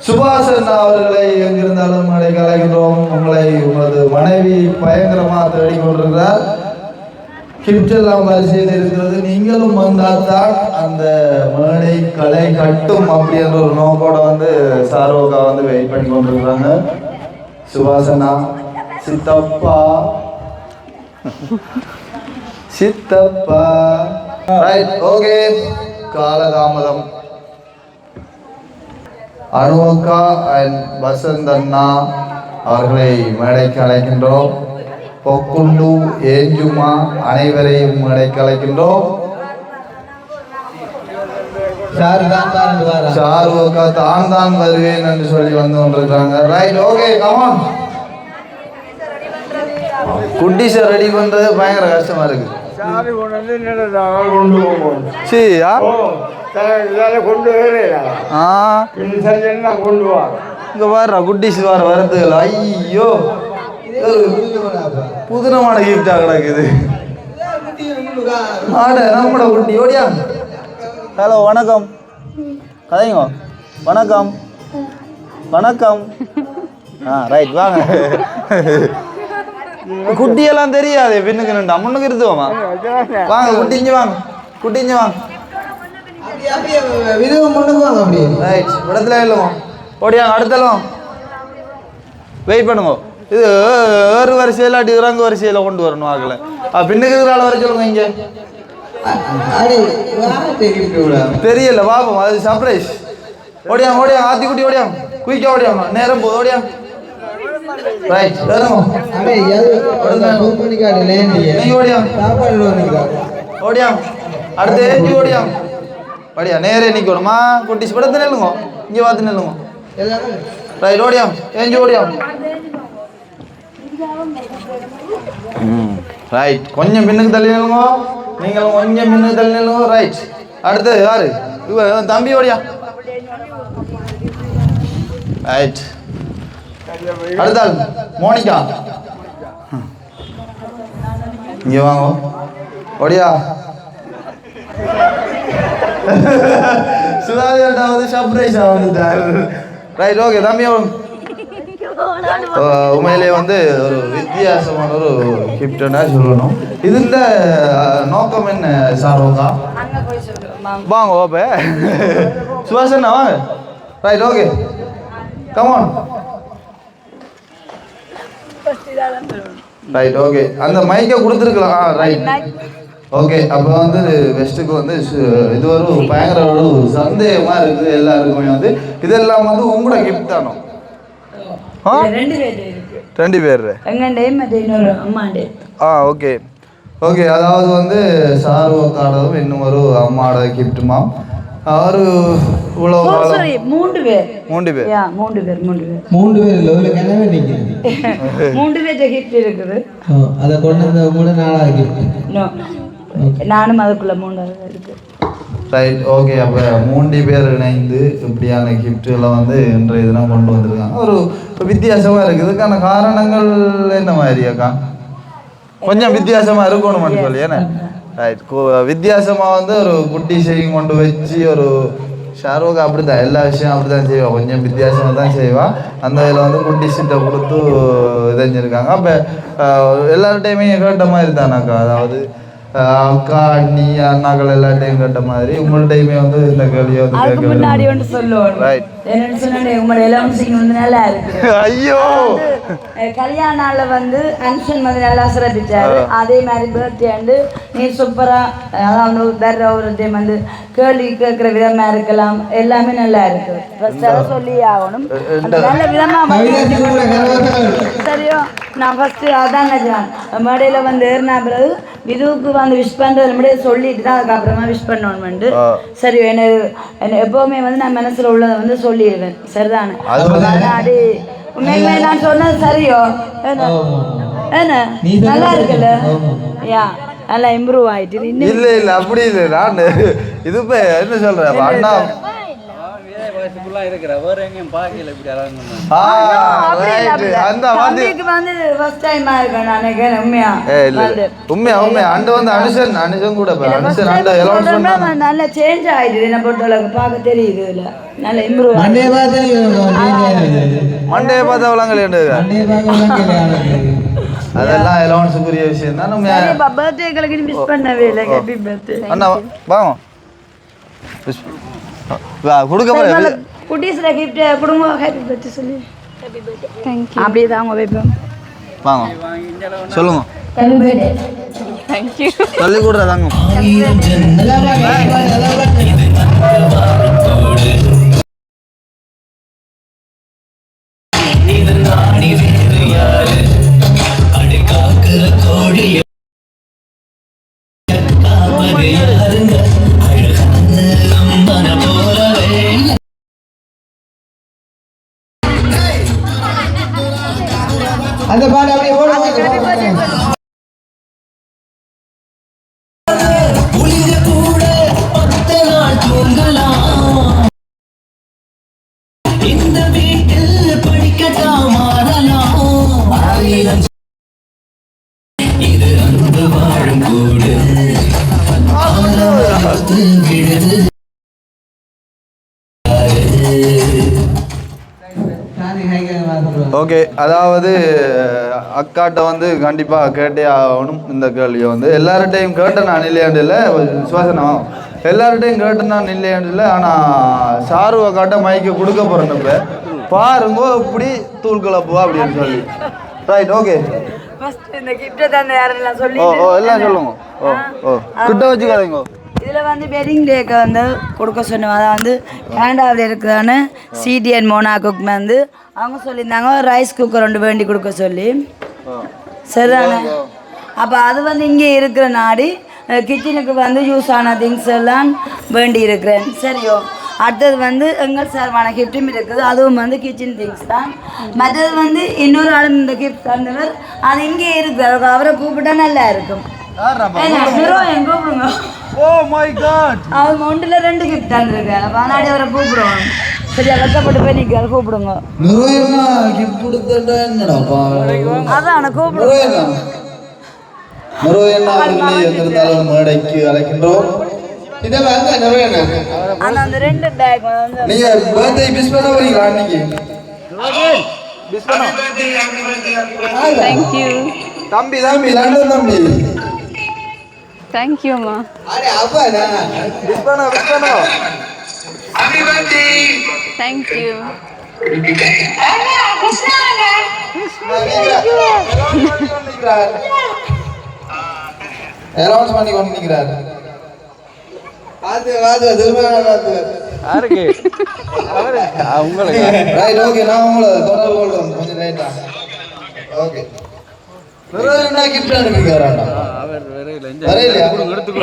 சுபாஷன் அவர்களை எங்கிருந்தாலும் அடைக்க அழைக்கின்றோம். உங்களை உங்களது மனைவி பயங்கரமாக தேடிக்கொண்டிருக்கிறார். கிஃப்ட் எல்லாம் வரிசையில் இருக்கிறது. நீங்களும் வந்தால்தான் அந்த மேடை கலை கட்டும் அப்படின்ற ஒரு நோக்கோட வந்து ஷாருக்கா வந்து வெயிட் பண்ணி கொண்டிருக்கிறாங்க. சுபாஷனா, சித்தப்பா சித்தப்பா. Right, okay. காலதாமதம். அனுவக்கா அண்ட் வசந்தண்ணா அவர்களை மேடைக்கு அழைக்கின்றோம். பொக்குண்டு ஏஞ்சுமா அனைவரையும் மேடைக்கு அழைக்கின்றோம். ஷாருக்கா தான் வருவேன் என்று சொல்லி வந்து கொண்டிருக்காங்க. Right, okay, come on. குட்டிஸை ரெடி பண்றது பயங்கர கஷ்டமா இருக்கு. இங்க வர்ற குட்டிஸ் வர வரதுல ஐயோ புதுனமான கிஃப்டா கிடக்குது. நம்மட குட்டி ஓடியா. ஹலோ, வணக்கம். கதைங்க. வணக்கம் வணக்கம். ரைட், வாங்க. குட்டியெல்லாம் தெரியாது. பின்னுக்கு நின்று அம்மனுக்கு இருந்துவோமா? வாங்க குட்டி, இங்கே வாங்க. குட்டி இங்கே வாங்க. ரைட், இடத்துல இல்லைங்க. ஓடியாங்க. அடுத்தலாம் வெயிட் பண்ணுங்க. இது ஏறு வரிசையில் அடி இறங்கு வரிசையில் கொண்டு வரணும். ஆகல பின்னுக்கு இருக்கிற ஆள் வர சொல்லுங்க. இங்கே தெரியல பாப்போம், அது சர்ப்ரைஸ். ஓடியாங்க ஓடியாங்க. ஆத்தி குட்டி ஓடியாங்க. குயிக்கா ஓடியாங்க. நேரம் போதும். ஓடியாங்க. ரைட், ஓடியாங்க. அடுத்து ஏஞ்சி ஓடியாங்க. படியா நேரே நிற்கணுமா? குட்டிஸ் படத்து நெல்லுங்க. இங்கே பார்த்து நெல்லுங்க. ரைட், ஓடியாங்க. ஏஞ்சி ஓடியாங்க. ரைட், கொஞ்சம் பின்னுக்கு தள்ளி நில்லுங்க. நீங்களும் கொஞ்சம் பின்னுக்கு தள்ளி நில்லுங்க. ரைட், அடுத்து யாரு? தம்பி ஓடியா. ரைட், அடுத்தாள் மோனிகா. இங்க வாங்க. ஓடியா. சுதாகர்டா வந்து சர்ப்ரைஸா வந்துட்டார். Right, okay. தம்பி உண்மையிலேயே வந்து ஒரு வித்தியாசமான ஒரு கிஃப்ட்னா சொல்லணும். இதுல நோக்கம் என்ன ஷாருக்கா? வாங்க ஓப்பே. சுபாஷண்ணா வாங்க. Right, okay, come on. Right, okay. அந்த மைக்கை கொடுத்துருக்கலாம். Right, okay. அப்போ வந்து வெஸ்ட்டுக்கு வந்து இது ஒரு பயங்கர ஒரு சந்தேகமாக இருக்குது எல்லாருக்குமே. வந்து இதெல்லாம் வந்து உங்களோட கிஃப்ட் தானோ? ரெண்டு பேர். ஓகே. ஓகே, அதாவது வந்து சாருவக்கானதும் இன்னும் ஒரு அம்மாவோட கிஃப்ட்டுமா. ஒரு இவ்வளோ மூன்று பேர் கிஃப்ட் இருக்குது. அதை கொண்டு வந்த 4வது கிஃப்ட் நானும் அதுக்குள்ள 3வது இருக்கு. Right, okay. அப்போ 3 பேர் இணைந்து இப்படியான கிஃப்ட்டுகளை வந்து இன்றைய தினம் கொண்டு வந்திருக்காங்க. ஒரு வித்தியாசமாக இருக்குது. இதுக்கான காரணங்கள் என்ன மாதிரி அக்கா? கொஞ்சம் வித்தியாசமாக இருக்கணும் மட்டும் சொல்லி ஏன்னா ரைட். வித்தியாசமாக வந்து ஒரு குட்டி செய்யும் கொண்டு வச்சு ஒரு ஷாருக் அப்படி தான் எல்லா விஷயம் அப்படி தான் செய்வாள். கொஞ்சம் வித்தியாசமாக தான் செய்வாள். அந்த இதில் வந்து குட்டி சீட்டை கொடுத்து இதைஞ்சிருக்காங்க. அப்போ எல்லார்டையுமே கேட்ட மாதிரி தானாக்கா, அதாவது அக்கா அண்ணி அண்ணாக்கள் எல்லாத்தையும் கேட்ட மாதிரி உங்கள்டையுமே வந்து இந்த கேள்வியை வந்து அதுக்கு முன்னாடி ஒன்று சொல்லுவோம். என்னன்னு சொன்னேன், உங்களோட எலவன்சிங் வந்து நல்லா இருக்கு. ஐயோ, கல்யாண நாள்ல வந்து அன்ஷன் வந்து நல்லா சிறப்பிச்சாரு. அதே மாதிரி பர்த்டே நீ சூப்பரா, அதாவது வேற ஒரு டைம் வந்து கேள்வி கேட்கிற விதமா இருக்கலாம், எல்லாமே நல்லா இருக்கு. ஃபர்ஸ்ட் அதை சொல்லி ஆகணும், நல்ல விதமா சரியோ. நான் ஃபர்ஸ்ட் அதான் மேடையில வந்து ஏறினா பிறகு விதுவுக்கு வந்து விஷ் பண்றது முன்னாடியே சொல்லிட்டு தான் அதுக்கப்புறமா விஷ் பண்ணணும்னு. சரி, என்ன எப்பவுமே வந்து நான் மனசுல உள்ளதை வந்து சொல்லிடுவேன். சரிதானே? அது உண்மையுமே நான் சொன்னது சரியோ? என்ன நல்லா இருக்குல்ல? யா, நல்லா இம்ப்ரூவ் ஆயிட்டு. இல்ல அப்படி இல்லை. நான் இது என்ன சொல்றேன், அண்ணா நல்ல சேஞ்ச் ஆயிடுது. என்ன பொறுத்தளவுக்கு பார்க்க தெரியுது. இல்ல நல்ல இம்ப்ரூவ். மண்டே அதெல்லாம் அலவன்ஸுக்குரிய விஷயம் தான். நம்ம பர்த்டேகளுக்கு மிஸ் பண்ணவே இல்லை. ஹேப்பி பர்த்டே அண்ணா, வாங்க கொடுக்க போறேன். குட்டீஸ்ல கிஃப்ட் கொடுங்க. ஹேப்பி பர்த்டே சொல்லி தேங்க் யூ. அப்படியே தான் வைப்போம். வாங்க சொல்லுங்க. Happy birthday. தேங்க் யூ சொல்லி கொடுறாங்க. அந்த பாட்டு அப்படியே ஓட இந்த வீட்டில் படிக்கட்டாம் மாறலாம். இது அன்பு வாழும் கூடு விழுது. ஓகே, அதாவது அக்காட்ட வந்து கண்டிப்பாக கேட்டே ஆகணும் இந்த கேள்வியை. வந்து எல்லார்ட்டையும் கேட்டேன் நான் இல்லையாண்டு இல்லை, சுவாசனம் எல்லார்ட்டையும் கேட்டேன் நான் இல்லையாண்டு இல்லை. ஆனால் சாரு அக்காட்ட மைக்க கொடுக்க போகிறேன்னு பாருங்க இப்படி தூள் கலப்புவா அப்படின்னு சொல்லி. Right, okay. எல்லாம் சொல்லுங்க. கிட்ட வச்சுக்காதீங்க. இதில் வந்து வெட்டிங் டேக்கு வந்து கொடுக்க சொன்னோம். அதை வந்து கேனடாவில் இருக்குதான்னு சிடிஎன் மோனாக்கு வந்து அவங்க சொல்லியிருந்தாங்க ரைஸ் குக்கர் ஒன்று வேண்டி கொடுக்க சொல்லி. சரிதானே? அப்போ அது வந்து இங்கே இருக்கிற நாடி கிச்சனுக்கு வந்து யூஸ் ஆன திங்ஸ் எல்லாம் வேண்டி இருக்கிறேன். சரியோ? அடுத்தது வந்து எங்கள் சார்பான கிஃப்ட்டும் இருக்குது, அதுவும் வந்து கிச்சன் திங்ஸ் தான். மற்றது வந்து இன்னொரு ஆளும் இந்த கிஃப்ட் தந்தவர் அது இங்கே இருக்குது, அவரை கூப்பிட்டா நல்லா இருக்கும். கூப்பிடுங்க. அவங்க ஒன்றுல 2 கிஃப்ட் தந்துருக்கேன். அதனாடி அவரை கூப்பிடுவோம். சரியா, வெக்கப்பட்டு போய் நிற்க கூப்பிடுங்க. அதான் கூப்பிடுவோம். மேடைக்கு அழைக்கின்றோம். அந்த 2 பேக் வந்து நீங்க பர்த்டே மிஸ் பண்ண வரீங்களா அன்னைக்கு? தேங்க் யூ தம்பி லண்டன் தம்பி. தேங்க் யூ அம்மா. அரே அப்பா மிஸ் பண்ண happy birthday. Thank you. Allowance பண்ணி கொண்டிருக்கிறார். வாது யாருக்கு உங்களுக்கு ரைட். ஓகே, நான் உங்களை தொடர்பு கொள்றேன் கொஞ்சம் லேட்டா. ஓகே, கிஃப்ட் அனுப்பிக்கிறாரா வரையிலையா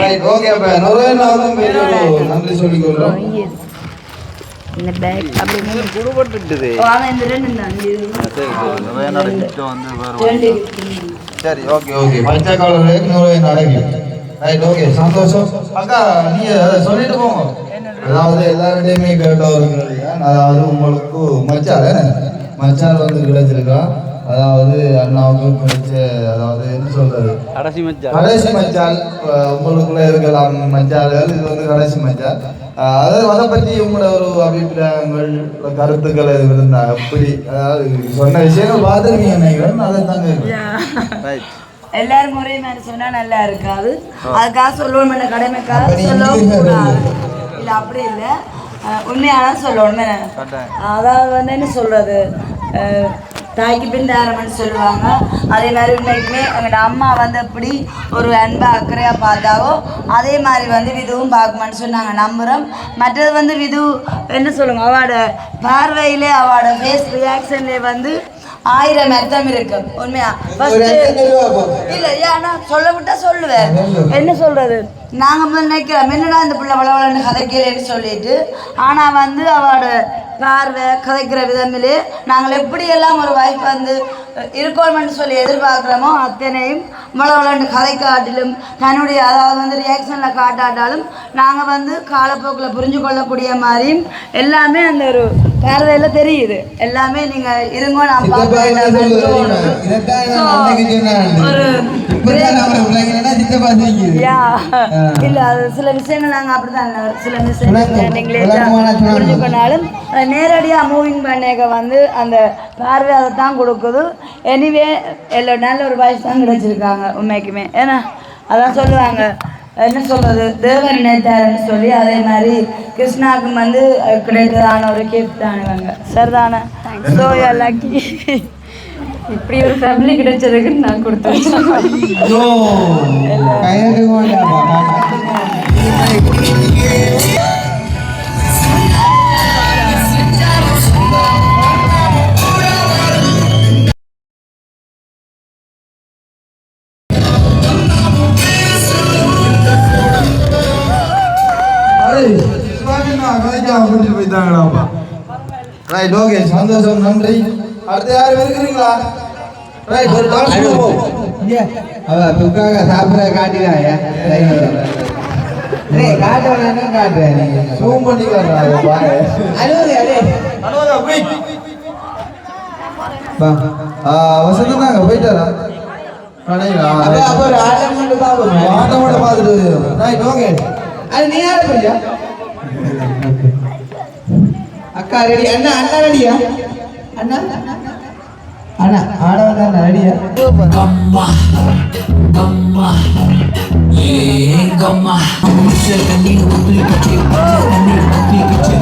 ரைட் ஓகே அப்ப நுரையனாவும் பெரிய ஒரு நன்றி சொல்லிக்கொள்றோம் இந்த பேக் அப்படி குடுபட்டுடுது அவன் இந்த ரெண்டு தான் நுரையனோட கிஃப்ட் வந்து வேற சரி ஓகே ஓகே பச்சை கலர் நுரையனோட கிஃப்ட் ரைட் ஓகே சந்தோஷம் அக்கா நீங்க சொல்லிட்டு போங்க அதாவது எல்லாருடையுமே கேட்டவர்கள் அதாவது உங்களுக்கு மச்சான் வந்து கிடைச்சிருக்கா அதாவது அண்ணாவுக்கு கிடைச்ச அதாவது என்ன சொல்றது கடைசி மச்சால் உங்களுக்குள்ள இருக்கலாம் மச்சால்கள் இது வந்து கடைசி மச்சால் அதை பற்றி உங்களோட ஒரு அபிப்பிராயங்கள் கருத்துக்கள் எதுவும் இருந்தா எப்படி அதாவது சொன்ன விஷயங்கள் பார்த்துருக்கீங்க நினைக்கிறேன் அதை தாங்க எல்லாரும் ஒரே மாதிரி சொன்னா நல்லா இருக்காது அதுக்காக சொல்லணும் கடமைக்காக சொல்லவும் கூடாது இல்லை அப்படி இல்லை உண்மையாதான் சொல்லணும் அதாவது வந்து என்ன சொல்றது தாய்க்கு பின் தாரம்னு சொல்லுவாங்க அதே மாதிரி உண்மைக்குமே எங்களோட அம்மா வந்து எப்படி ஒரு அன்பா அக்கறையாக பார்த்தாவோ அதே மாதிரி வந்து விதுவும் பார்க்குமான்னு சொன்னாங்க நம்புகிறோம் மற்றது வந்து விது என்ன சொல்லுங்க அவளோட பார்வையிலே அவளோட ஃபேஸ் ரியாக்ஷன்லேயே வந்து 1000 அர்த்தம் இருக்கு உண்மையா இல்லை ஏன்னா சொல்ல விட்டா சொல்லுவேன் என்ன சொல்றது நாங்கள் முதல் நினைக்கிறோம் என்னடா இந்த பிள்ளை வளவளன்னு கதைக்கிறேன்னு சொல்லிட்டு ஆனால் வந்து அவளோட பார்வை கதைக்கிற விதமிலே நாங்கள் எப்படியெல்லாம் ஒரு வாய்ப்பு வந்து இருக்கோம்னு சொல்லி எதிர்பார்க்குறோமோ அத்தனையும் வளவளன்னு கதை காட்டிலும் தன்னுடைய அதாவது வந்து ரியாக்ஷனில் காட்டாட்டாலும் நாங்கள் வந்து காலப்போக்கில் புரிஞ்சு கொள்ளக்கூடிய மாதிரியும் எல்லாமே அந்த ஒரு பார்வையில் தெரியுது எல்லாமே நீங்கள் இருங்கோ நான் இல்லை அது சில விஷயங்கள் நாங்கள் அப்படிதான் சில விஷயங்கள் நீங்களே புரிஞ்சு பண்ணாலும் நேரடியாக மூவிங் பண்ணேக்க வந்து அந்த பார்வை அதை தான் கொடுக்குது எனிவே எல்லாம் நல்ல ஒரு வாய்ஸ் தான் கிடைச்சிருக்காங்க உண்மைக்குமே ஏன்னா அதான் சொல்லுவாங்க என்ன சொல்கிறது தேவன் நினைத்தாருன்னு சொல்லி அதே மாதிரி கிருஷ்ணாவுக்கு வந்து கிடைத்ததான ஒரு கிஃப்ட் தானுவாங்க சரிதானே ஸோ லக்கி இப்படி ஒரு ஃபேமிலி கிடைச்சதுக்குன்னு நான் கொடுத்து போயிட்டாங்களாப்பா ரைட் ஓகே சந்தோஷம் நன்றி அடுத்து யாரும் இருக்கிறீங்களா ரைட் ஒரு டான்ஸ் பண்ணுவோம் துக்காக சாப்பிட காட்டிடாயா காட்டுவேன் காட்டுறேன் ஜூம் பண்ணி காட்டுறாங்க வசந்தம் தாங்க போயிட்டாரா ஆட்டம் மட்டும் பார்த்துட்டு ரைட் ஓகே அது நீ யார பையா அக்கா ரெடி அண்ணா ரெடியா அண்ணா ஆடவன் தான் ரெடியா கம்மா கம்மா ஏ கம்மா தண்ணி ஊத்தி கிச்சு தண்ணி ஊத்தி கிச்சு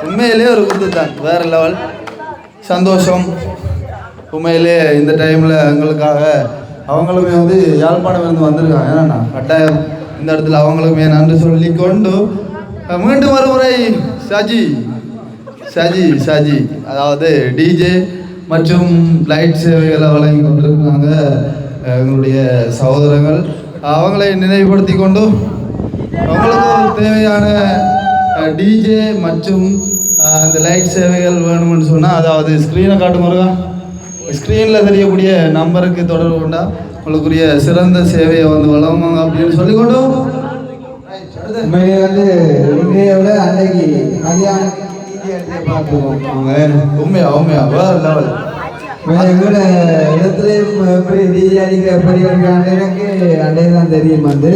உண்மையிலே ஒரு குத்து தான், வேற லெவல். சந்தோஷம். உண்மையிலே இந்த டைமில் எங்களுக்காக அவங்களுமே வந்து யாழ்ப்பாணம் இருந்து வந்திருக்காங்க. ஏன்னா கட்டாயம் இந்த இடத்துல அவங்களுக்குமே நன்றி சொல்லி கொண்டு மீண்டும் மறுமுறை ஷாஜி அதாவது டிஜே மற்றும் லைட் சேவைகளை வழங்கி கொண்டிருக்கிறாங்க எங்களுடைய சகோதரங்கள். அவங்களை நினைவுபடுத்தி கொண்டு அவங்களுக்கு தேவையான டிஜே மற்றும் அந்த லைட் சேவைகள் வேணும்னு சொன்னால், அதாவது ஸ்க்ரீனை காட்டுமுருகா, ஸ்க்ரீனில் தெரியக்கூடிய நம்பருக்கு தொடர்பு கொண்டா உங்களுக்குரிய சிறந்த சேவையை வந்து வழங்குவாங்க அப்படின்னு சொல்லிக்கொண்டு உண்மையை வந்து இன்றைய விட அன்னைக்கு மதியானம் பார்த்துக்கோங்க. உண்மையா வேறு லெவல். எங்களோட இடத்துலையும் எப்படி டிஜே அடிக்கிற எப்படி இருக்காங்க எனக்கு அன்றைய தான் தெரியும். வந்து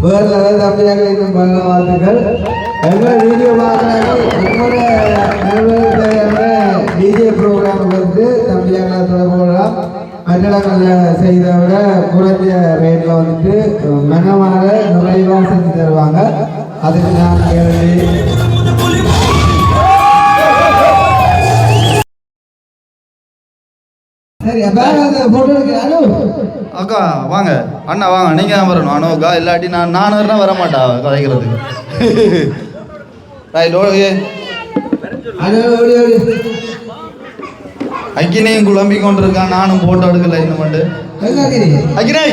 வேறு லெவல் தம்பியாக இன்னும் பல வாழ்த்துக்கள். எங்களோட வீடியோ பார்க்குறாங்க. எங்களோட தேவையான டிஜே ப்ரோக்ராமுக்கு வந்து தம்பியாக தொடர்பு கொள்ளலாம். மற்ற இடங்களில் செய்கிறத விட குறைஞ்ச ரேட்டில் வந்துட்டு மனமாக நிறைவாக செஞ்சு தருவாங்க. அதுக்கு நான் சரி போட்டோ எடுக்கிறேன். அக்கா வாங்க, அண்ணா வாங்க, நீங்கள் தான் வரணும். அனோக்கா இல்லாட்டி நான் வரனா வர மாட்டா கதைக்கிறதுக்கு. Right okay. அக்கினையும் குழம்பி கொண்டு இருக்கான், நானும் போட்டோ எடுக்கல இந்த மண்டு. அக்கினை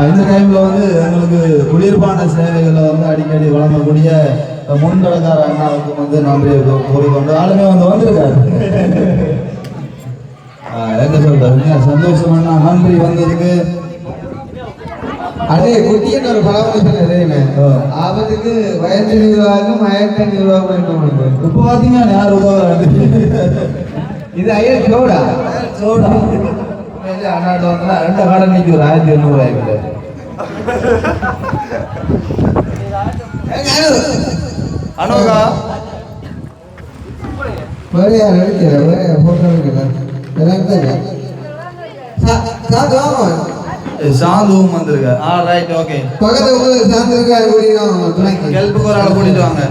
இந்த டைமில் வந்து எங்களுக்கு குளிர்பான சேவைகளை வந்து அடிக்கடி வழங்கக்கூடிய முன்கடக்கார அண்ணாவுக்கு வந்து நன்றி கூறிக்கொண்டு ஆளுமே வந்திருக்காரு. என்ன சொல்றாரு, சந்தோஷம் அண்ணா, நன்றி வந்ததுக்கு. அதே குட்டின்னு ஒரு பழம் தெரியுமே, ஆபத்துக்கு வயசு நிர்வாகம் மயக்க நிர்வாகம். இப்போ பார்த்தீங்கன்னா யார் உதவுறாரு? இது ஐயா சோடா அண்ணாட்ட வந்து 2 காலம் நிற்கி ஒரு 1800 ஆகிட்டு. அனோகா வேறையா நடிக்கிற வேற போட்டோ எடுக்கிறேன். சாந்துவும் வந்திருக்க. Right okay. பக்கத்துல சாந்திருக்கா கூட்டிட்டு ஹெல்ப்புக்கு ஒரு ஆளை கூட்டிட்டு வாங்க.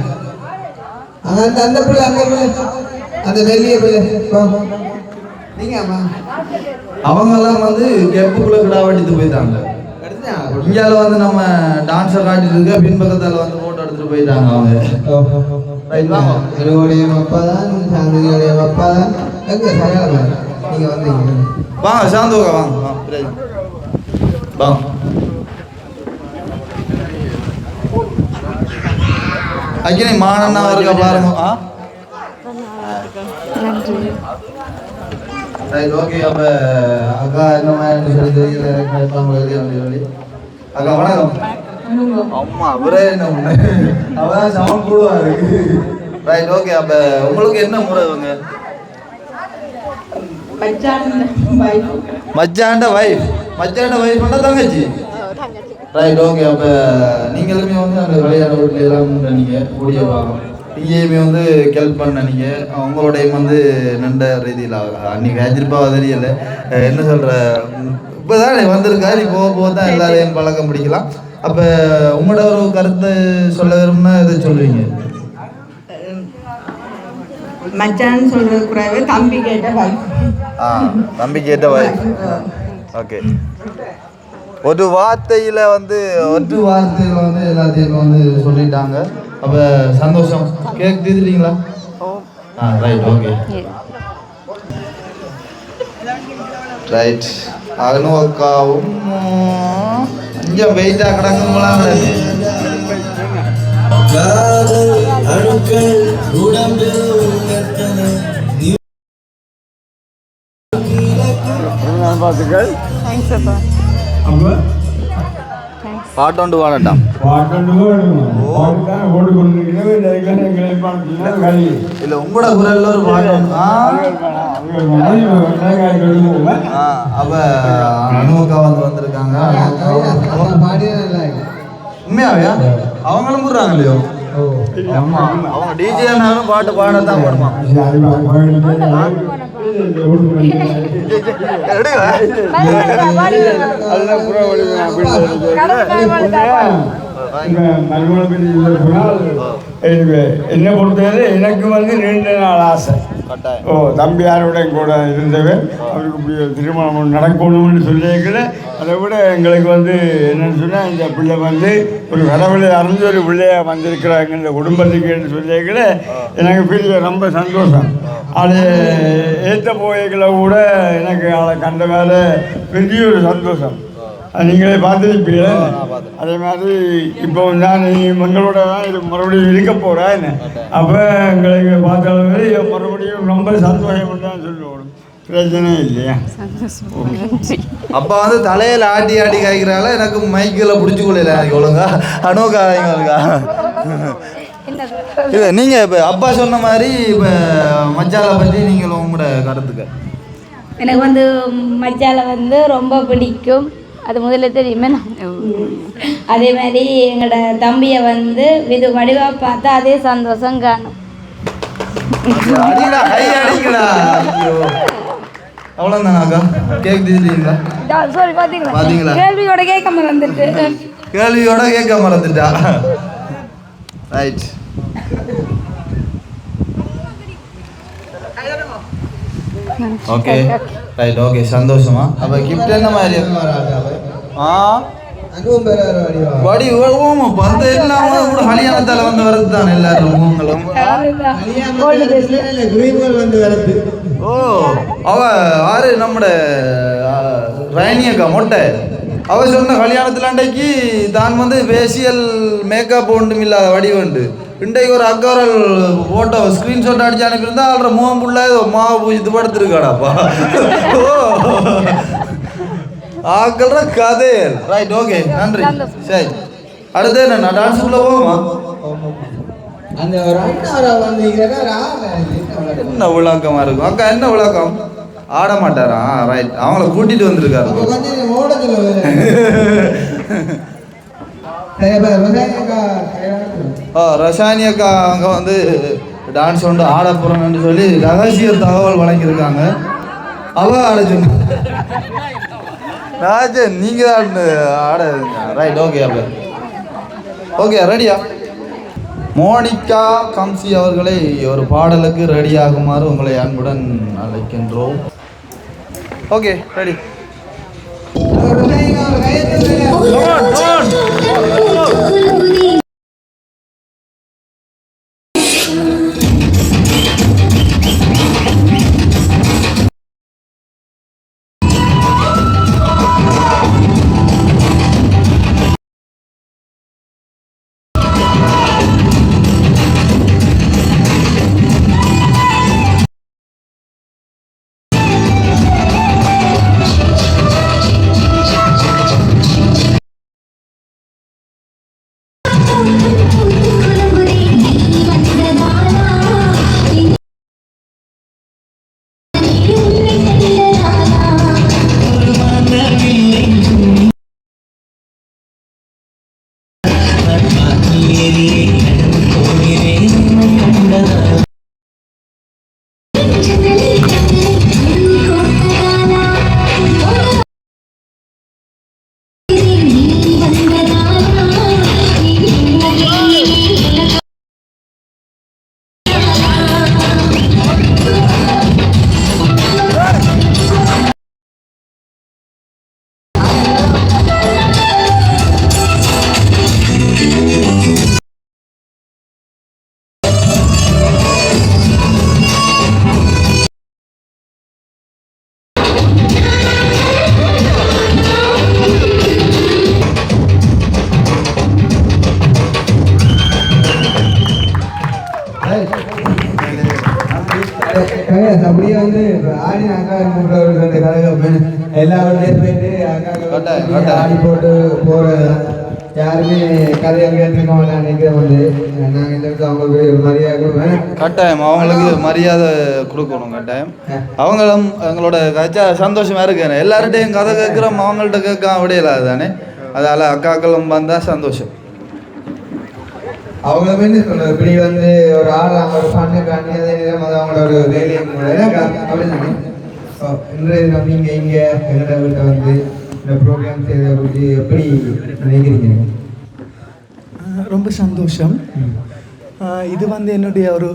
அந்த பிள்ளை அந்த வெளிய பிள்ளை நீங்க அவங்கெல்லாம் வந்து கெப்புக்குள்ள கிடா வெட்டிட்டு போயிட்டாங்க. இங்கால வந்து நம்ம டான்ஸை காட்டிட்டு இருக்க, பின்பக்கத்தால் வந்து போட்டோ எடுத்துட்டு போயிட்டாங்க அவங்க. என்னுடைய அப்பா தான், சாந்திரியோடைய அப்பா தான். எங்க சகல நீங்க வந்தீங்க. வாங்க சாந்தோகா வாங்க வாங்க. அக்கினி மானண்ணா இருக்கா பாருங்க. Right okay. அப்போ அக்கா என்ன மாதிரி சொல்லி தெரியல சொல்லி. அக்கா வணக்கம். அம்மா அவரே என்ன பண்ண அவதான் சமம் கூடுவாரு. Right okay. அப்போ உங்களுக்கு என்ன முறை இவங்க? மச்சாண்ட வைஃப் பண்ண தங்கச்சி. Right okay. அப்போ நீங்களுமே வந்து அந்த விளையாட வீட்டில் எல்லாம் நீங்கள் கூடிய பார்க்கணும். டிஏமே வந்து ஹெல்ப் பண்ண நீங்கள் அவங்களோடையும் வந்து நண்ட ரீதியில் அன்றைக்கி ஹேஜிருப்பாக தெரியலை. என்ன சொல்கிற, இப்போ தான் வந்திருக்கா, நீ போக போக தான் எல்லாரையும் பழக்கம் பிடிக்கலாம். அப்போ உங்களோட ஒரு கருத்தை சொல்ல விரும்புனா இதை சொல்லுவீங்க? மச்சான்னு சொல்றது கூடவே தம்பி கேட்ட வைஃப். தம்பி கேட்ட வைஃப். ஓகே. ஒரு வார்த்தையில் வந்து எல்லாத்தையும் வந்து சொல்லிட்டாங்க. அப்போ சந்தோஷம். கேக் தீர்த்துட்டீங்களா? Right okay. ரைட். அனு அக்காவும் கொஞ்சம் வெயிட்டாக கிடக்குங்களாம். பாட்டோண்டு வாடட்டாம். இல்ல உங்களோட குரல்ல ஒரு பாட்டு. அப்ப அனுக்கா வந்து வந்திருக்காங்க. உண்மையாவையா அவங்களும் போடுறாங்க இல்லையோ அவங்க டிஜே ஆனாலும் பாட்டு பாடத்தான் போடுவான் என்ன பொறுத்தவரை எனக்கு வந்து நீண்ட நாள் ஆசை. தம்பியாரோட கூட இருந்தவன் அவருக்கு இப்படி திருமணம் நடக்கணும்னு சொல்லியிருக்கிற அதை விட எங்களுக்கு வந்து என்னென்னு சொன்னால் இந்த பிள்ளை வந்து ஒரு கடவுளை அறிஞ்ச ஒரு பிள்ளையாக வந்திருக்கிறாங்க இந்த குடும்பத்துக்குன்னு சொல்லியிருக்கிற எனக்கு பெரிய ரொம்ப சந்தோஷம். அது ஏற்ற போய்களை கூட எனக்கு அதை கண்ட மேலே பெரிய ஒரு சந்தோஷம். நீங்களே பார்த்துருப்பீங்க. அதே மாதிரி இப்போ நான் எங்களோட தான் இது மறுபடியும் இருக்க போகிறேன். அப்போ எங்களுக்கு பார்த்தாலும் மறுபடியும் ரொம்ப சந்தோஷம் தான் சொல்லுவோம். பிரச்சனை இல்லையா? அப்போ வந்து தலையில் ஆட்டி ஆட்டி காய்க்கிறால எனக்கு மைக்கில் பிடிச்சி கொள்ளல ஒழுங்கா அனோக்கா இல்லை. நீங்கள் இப்போ அப்பா சொன்ன மாதிரி இப்போ மச்சாலை பற்றி நீங்கள் உங்களோட கருத்துக்க. எனக்கு வந்து மச்சாலை வந்து ரொம்ப பிடிக்கும். அது முதல்ல தெரியுமே. அதே மாதிரி எங்களோட தம்பியை வந்து இது வடிவாக பார்த்தா அதே சந்தோஷம் காணும். அவ்வளோதானாக்கா? கேக் திட்டீங்களா? சாரி, பார்த்தீங்களா? கேள்வியோட கேட்க மறந்துட்டு. கேள்வியோட கேட்க மறந்துட்டா. ரைட். Okay right. ஓகே சந்தோஷமா. அப்போ கிஃப்ட் என்ன மாதிரி வடி அந்த எல்லாம் கூட ஹலியானத்தால வந்து வரது தானே எல்லாரும் முகங்களும். ஓ அவ ஆறு நம்மட ரைனியக்கா மொட்டை அவ சொன்ன கல்யாணத்துல அன்றைக்கு தான் வந்து ஃபேஷியல் மேக்கப் ஒன்றும் இல்லாத வடிவண்டு இன்றைக்கு ஒரு அக்கவரல் ஃபோட்டோ ஸ்க்ரீன்ஷாட் அடிச்சு அனுப்பியிருந்தா அவரோட முகம் புள்ள மாவு இது படுத்துருக்காடாப்பா. ஓ ஆக்கள்ற கதை. ரைட். ஓகே நன்றி. சரி அடுத்து என்ன டான்ஸுக்குள்ள போவோமா? என்ன விளக்கமா இருக்கும் அக்கா? என்ன விளக்கம்? ஆட மாட்டாரா? ரைட். அவங்கள கூட்டிட்டு வந்திருக்காரு. ரசாயனி அக்கா அங்கே வந்து டான்ஸ் ஒன்று ஆட போகிறோன்னு சொல்லி ரகசிய தகவல் வழங்கியிருக்காங்க. அவ ஆட சொன்ன ராஜன் நீங்கள் தான் ஆட. ரைட். ஓகே அப்போ ஓகே ரெடியா? மோனிகா கம்சி அவர்களை ஒரு பாடலுக்கு ரெடியாகுமாறு உங்களை அன்புடன் அழைக்கின்றோம். Okay ready. அப்படியே வந்து ஆடி அக்கா கூப்பிட்டு கலகம் எல்லாருடையும் போயிட்டு அக்கா ஆடி போட்டு போகிறது யாருமே கதையை கேட்டுருக்க மாட்டாங்க. நினைக்கிறேன் வந்து நாங்கள் இந்த அவங்களுக்கு மரியாதை கொடுப்பேன். கட்டாயம் அவங்களுக்கு மரியாதை கொடுக்கணும். கட்டாயம் அவங்களும் எங்களோட கச்சா சந்தோஷமா இருக்கு. எல்லார்ட்டையும் கதை கேட்குறோம், அவங்கள்ட்ட கேட்க விடையில தானே. அதால் அக்காக்களும் வந்தால் சந்தோஷம். அவங்கள என்ன சொல்றது இப்படி வந்து ஒரு ஆடுறாங்க ஒரு பண்ணுக்காண்டி அதே நேரம் அது அவங்களோட ஒரு வேலையும் கூட அப்படிதானே. இன்றைய தினம் நீங்க இங்க எங்களோட வீட்டை வந்து இந்த ப்ரோக்ராம் செய்த எப்படி நினைக்கிறீங்க? ரொம்ப சந்தோஷம். இது வந்து என்னுடைய ஒரு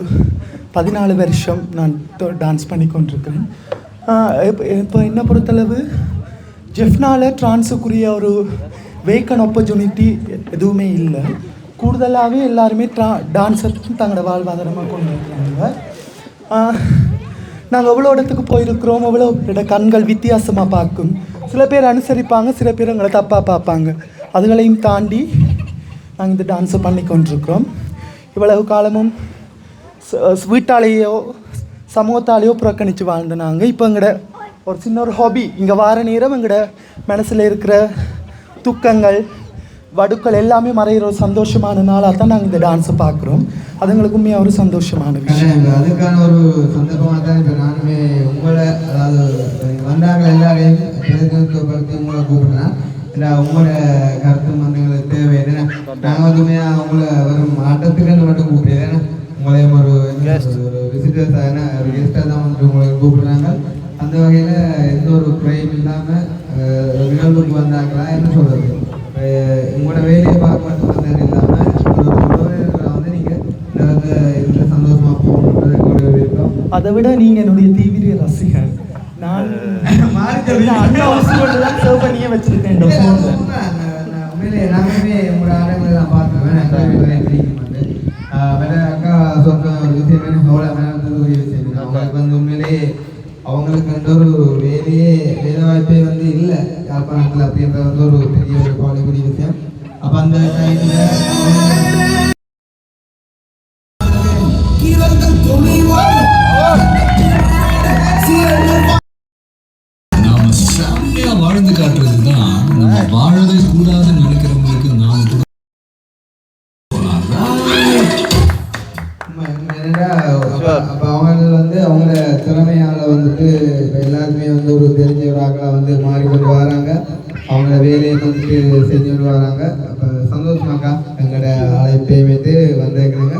14 வருஷம் நான் டான்ஸ் பண்ணி கொண்டிருக்கிறேன். இப்போ என்னை பொறுத்தளவு ஜெஃப்னால் ட்ரான்ஸுக்குரிய ஒரு வேக்கன் ஆப்பர்ச்சுனிட்டி எதுவுமே இல்லை. கூடுதலாகவே எல்லாருமே டான்ஸை தங்களோட வாழ்வாதாரமாக கொண்டு இருக்கிறாங்க. நாங்கள் எவ்வளோ இடத்துக்கு போயிருக்கிறோம், எவ்வளோ கண்கள் வித்தியாசமாக பார்க்கும். சில பேர் அனுசரிப்பாங்க, சில பேர் எங்களை தப்பாக பார்ப்பாங்க. அதுகளையும் தாண்டி நாங்கள் இந்த டான்ஸை பண்ணி கொண்டிருக்கிறோம். இவ்வளவு காலமும் வீட்டாலேயோ சமூகத்தாலேயோ புறக்கணித்து வாழ்ந்த நாங்கள் இப்போ எங்களோட ஒரு சின்ன ஒரு ஹாபி இங்கே வார நேரம் எங்களோட மனசில் இருக்கிற துக்கங்கள் வடுக்கள் எல்லாமே மறைகிற ஒரு சந்தோஷமான நாளாக தான் நாங்கள் இந்த டான்ஸை பார்க்குறோம். அது எங்களுக்கு உண்மையாக ஒரு சந்தோஷமான விஷயம். அதுக்கான ஒரு சந்தர்ப்பமாக தான் இப்போ நானுமே உங்களை அதாவது வந்தாங்க எல்லாரையும் பிரதிநிதித்துவப்படுத்தி உங்களை கூப்பிடுறேன். இல்லை உங்களோட கருத்து வந்து எங்களுக்கு தேவை. ஏன்னா நாங்கள் வந்து உண்மையாக அவங்கள வரும் ஆட்டத்துக்கு மட்டும் கூப்பிடுறேன். ஏன்னா உங்களையும் ஒரு விசிட்டர்ஸாக ஒரு கெஸ்ட்டாக தான் வந்து உங்களை கூப்பிடுறாங்க. அந்த வகையில் எந்த ஒரு குறையும் இல்லாமல் நிகழ்வுக்கு வந்தாங்களா என்ன சொல்கிறது உங்களோட வேலையை பார்க்க மட்டும் வந்தது இல்லாமல் வந்து நீங்கள் இந்த சந்தோஷமாக போகணுன்றது எங்களுடைய விருப்பம். அதை விட நீங்கள் என்னுடைய தீவிர ரசிகர். நான் சர்வ் பண்ணியே வச்சுருக்கேன். உண்மையிலே நாங்களுமே உங்களோட ஆடங்களை தான் பார்த்துருவேன். வேற அக்கா சொன்ன ஒரு விஷயம் அவ்வளோ ஒரு விஷயம் அவங்களுக்கு வந்து உண்மையிலே அவங்களுக்கு ஒரு வேலை வாய்ப்பே வந்து இல்லை யாழ்ப்பாணத்தில் அப்படின்ற வந்து ஒரு பெரிய ஒரு கவலைக்குரிய விஷயம். அப்போ அந்த டைமில் நாம செம்மையா வாழ்ந்து காட்டுறது தான் நம்ம வாழவே கூடாதுன்னு நினைக்கிறவங்களுக்கு நாம கூட அப்போ அவங்க வந்து அவங்கள திறமையால் வந்துட்டு இப்போ எல்லாருக்குமே வந்து ஒரு தெரிஞ்ச ஒரு ஆக்களாக வந்து மாறிக்கொண்டு வராங்க. அவங்களோட வேலையை வந்துட்டு செஞ்சுட்டு வராங்க. அப்போ சந்தோஷமாக்கா எங்களோட அழைப்பையுமேட்டு வந்திருக்கிறாங்க.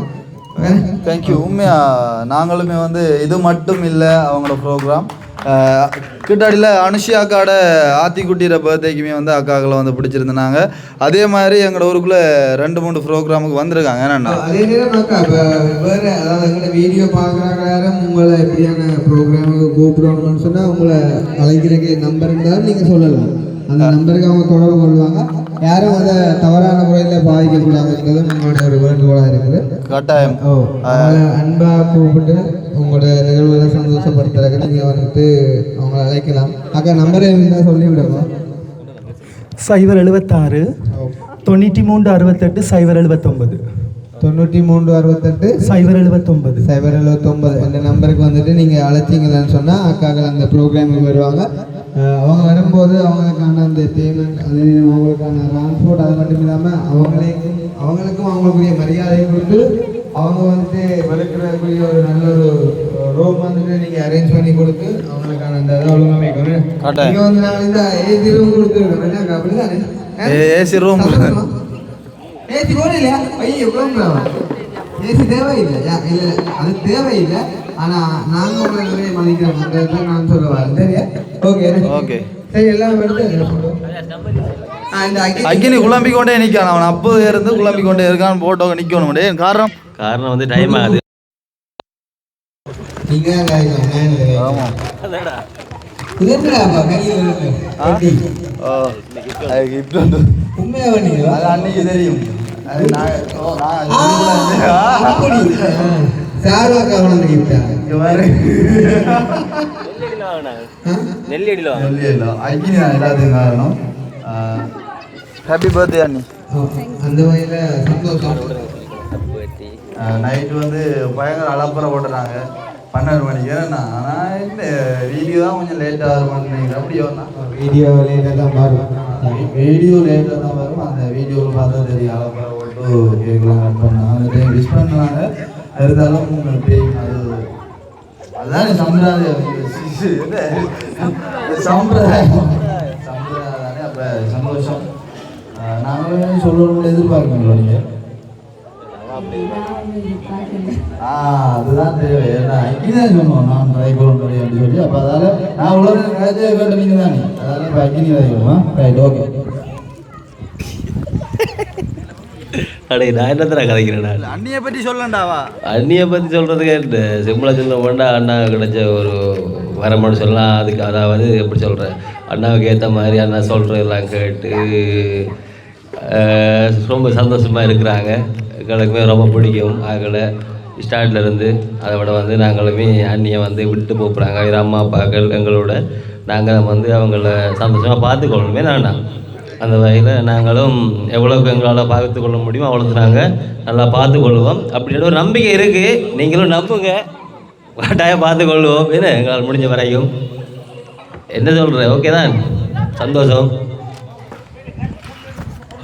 தேங்க்யூ. உண்மையாக நாங்களுமே வந்து இது மட்டும் இல்லை அவங்களோட ப்ரோக்ராம் கிட்டாடியில் அனுஷி அக்காவோட ஆத்திக்குட்டியிற பர்த்டேக்குமே வந்து அக்காக்களை வந்து பிடிச்சிருந்தாங்க. அதே மாதிரி எங்களோட ஊருக்குள்ளே 2-3 ப்ரோக்ராமுக்கு வந்திருக்காங்க. என்னென்னா அதே நேரம் அக்கா இப்போ வேறு அதாவது எங்களோட வீடியோ பார்க்குறாங்க உங்களை எப்படியான ப்ரோக்ராமுக்கு கூப்பிடணும்னு சொன்னால் உங்களை அழைக்கிறதுக்கு நம்பர் இருந்தாலும் நீங்கள் சொல்லலாம். அந்த நம்பருக்கு அவங்க தொடர்பு கொள்வாங்க. யாரும் அதை தவறான முறையில் பாதிக்கக்கூடாதுங்கிறது உங்களோட ஒரு வேண்டுகோளாக இருக்குது. கட்டாயம். அன்பாக கூப்பிட்டு உங்களோட நிகழ்வுகளை சந்தோஷப்படுத்துறதுக்கு நீங்கள் வந்துட்டு அவங்கள அழைக்கலாம். அக்கா நம்பரை இருந்தால் சொல்லிவிடுவோம். 076 93 68 079 9368 079 079 இந்த நம்பருக்கு வந்துட்டு நீங்கள் அழைச்சிங்கன்னு சொன்னால் அக்காக்கள் அந்த ப்ரோக்ராமுக்கு வருவாங்க. அவங்க வரும்போது அவங்களுக்கான அந்த பேமெண்ட் அதே அவங்களுக்கான டிரான்ஸ்போர்ட் அது மட்டும் இல்லாமல் அவங்களுக்கும் அவங்களுக்குரிய மரியாதையை கொடுத்து அவங்க வந்துட்டு வளர்க்குறக்கூடிய ஒரு நல்ல ஒரு ரூம் வந்துட்டு நீங்கள் அரேஞ்ச் பண்ணி கொடுத்து அவங்களுக்கான அந்த இதை ஒழுங்கமைக்கணும். நீங்கள் வந்து நாங்கள் இந்த ஏசி ரூம் கொடுத்துருக்கோம். அப்படி தானே ஏசி ரூம் ஏசி கூட இல்லையா? ஐயோ ஏசி தேவையில்லை. இல்லை அது தேவையில்லை. ஆனால் நாங்கள் உங்களை நிறைய மதிக்கிறோம் நான் சொல்ல வரேன். சரியா? ஓகே ஓகே சரி எல்லாம் எடுத்து அக்கினி குழம்பிக் கொண்டே நிற்கான். அவன் அப்போ இருந்து குழம்பிக் கொண்டே இருக்கான். போட்டோ நிற்கணும். காரணம் வந்து டைம் ஆகுது. ஆமாம் அது அன்னைக்கு தெரியும். எல்லாத்துக்கும் காரணம். ஹாப்பி பர்த்டே அண்ணி. அந்த வகையில் சந்தோஷம். நைட்டு வந்து பயங்கர அலப்பறை போட்டுறாங்க 12 மணிக்கு. ஆனால் இந்த வீடியோ தான் கொஞ்சம் லேட்டாக வருமானு அப்படியோ வீடியோ லேட்டாக தான் வரும். வீடியோ லேட்டாக தான் வரும். அந்த வீடியோவில் பார்த்தா தெரியும் அலப்பறை போட்டு கேட்கலாம் கட் பண்ணாங்க. அந்த டைம் விஷ் பண்ணுறாங்க. இருந்தாலும் பேயும் அதுதான் சம்பிரதாயம். சம்பிரதாயம் தானே. அப்போ சந்தோஷம். நாங்களும் சொல்லணும்னு எதிர்பார்க்கணும். நீங்கள் அப்படி அதுதான் தேவை. அக்கினிதான் சொன்னோம் நான் ரைகோலம் அப்படின்னு சொல்லி. அப்போ அதால் நான் உள்ள கேட்ட நீங்கள் தானே, அதால் இப்போ அக்கினி ரைகோலமா? Right, okay. அடே நான் என்னத்தர கதைக்கிறேன். அண்ணியை பற்றி சொல்லண்டாவா? அண்ணியை பற்றி சொல்கிறதுக்கு சிம்பிளாக சொல்ல வேண்டா. அண்ணா கிடைச்ச ஒரு வரமானு சொல்லலாம். அதுக்கு அதாவது எப்படி சொல்கிறேன், அண்ணாவுக்கு ஏற்ற மாதிரி அண்ணா சொல்கிறதெல்லாம் கேட்டு ரொம்ப சந்தோஷமாக இருக்கிறாங்க. எங்களுக்குமே ரொம்ப பிடிக்கும். ஆகலை ஸ்டார்ட்லேருந்து அதை விட வந்து நாங்களுமே அண்ணியை வந்து விட்டு போகிறாங்க. இது அம்மா அப்பாக்கள் எங்களோட நாங்கள் வந்து அவங்கள சந்தோஷமாக பார்த்துக்கொள்ளணுமே நானா. அந்த வகையில் நாங்களும் எவ்வளோக்கு எங்களால் பார்த்து கொள்ள முடியுமோ அவ்வளோக்கு நாங்கள் நல்லா பார்த்துக்கொள்வோம். அப்படின்ற ஒரு நம்பிக்கை இருக்குது. நீங்களும் நம்புங்க, கட்டாயம் பார்த்துக்கொள்வோம். ஏன்னா எங்களால் முடிஞ்ச வரைக்கும். என்ன சொல்கிறேன், ஓகே தான், சந்தோஷம்.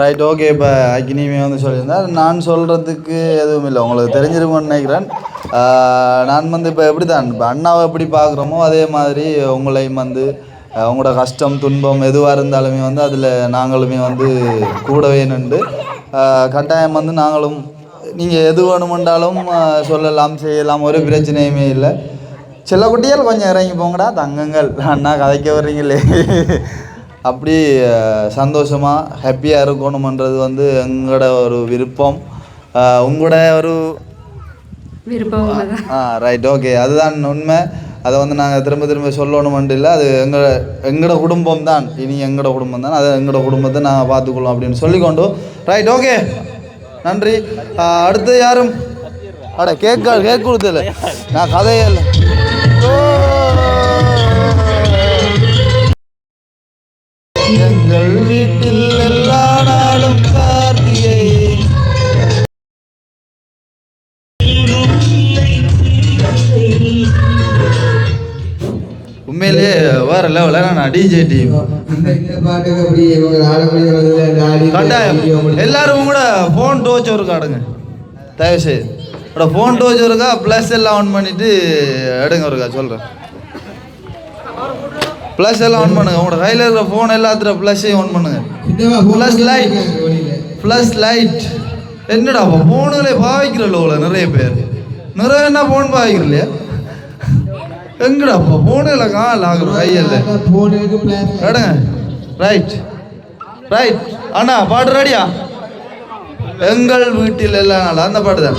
Right, okay. இப்போ அக்னிமே வந்து சொல்லியிருந்தேன். நான் சொல்கிறதுக்கு எதுவும் இல்லை, உங்களுக்கு தெரிஞ்சிருக்கும்னு நினைக்கிறேன். நான் வந்து இப்போ எப்படி தான் இப்போ அண்ணாவை எப்படி பார்க்குறோமோ அதே மாதிரி உங்களையும் வந்து உங்களோட கஷ்டம் துன்பம் எதுவாக இருந்தாலுமே வந்து அதில் நாங்களுமே வந்து கூடவே நின்று கட்டாயம் வந்து நாங்களும் நீங்கள் எது வேணுமென்றாலும் சொல்லலாம் செய்யலாம், ஒரு பிரச்சனையுமே இல்லை. சில குட்டிகள் கொஞ்சம் இறங்கி போங்கடா தங்கங்கள், அண்ணா கதைக்க வர்றீங்களே. அப்படி சந்தோஷமாக ஹாப்பியாக இருக்கணுமன்றது வந்து எங்களோட ஒரு விருப்பம், உங்களோட ஒரு விருப்பம். Right, okay. அதுதான் உண்மை. அதை வந்து நாங்கள் திரும்ப திரும்ப சொல்லணுமென்று இல்லை. அது எங்களோட குடும்பம் தான், இனி எங்களோட குடும்பம் தான். அது எங்களோட குடும்பத்தை நாங்கள் பார்த்துக்கொள்ளோம் அப்படின்னு சொல்லிக்கொண்டு. ரைட், ஓகே, நன்றி. அடுத்து யாரும் கேக் கொடுத்துல நான் கதையே இல்லை. எங்கள் வீட்டில் எல்லா நாளும் கார்த்திகை. உண்மையிலேயே வேற லெவலில் நான் டிஜே டீம் கட்டாயம் எல்லாரும் கூட ஃபோன் டோச் ஒரு காடுங்க தயவுசெய்து. ஃபோன் டோச் இருக்கா ப்ளஸ் எல்லாம் ஆன் பண்ணிவிட்டு எடுங்க இருக்கா சொல்கிறேன். ப்ளஸ் எல்லாம் ஆன் பண்ணுங்கள். உங்களோட கையில் இருக்கிற ஃபோன் எல்லாத்துல ப்ளஸ்ஸையும் ஆன் பண்ணுங்கள். ப்ளஸ் லைட் என்னடா ஃபோனுகளே பாவிக்கிறல்ல நிறைய பேர், நிறைய என்ன ஃபோன் பாவிக்கிற இல்லையா? எங்கடாப்பா ஃபோனுகளை கால் ஆகுற கையில் எடுங்க. ரைட் ரைட் அண்ணா, பாட்டு ரெடியா? எங்கள் வீட்டில் எல்லா நாள் அந்த பாட்டு தான்.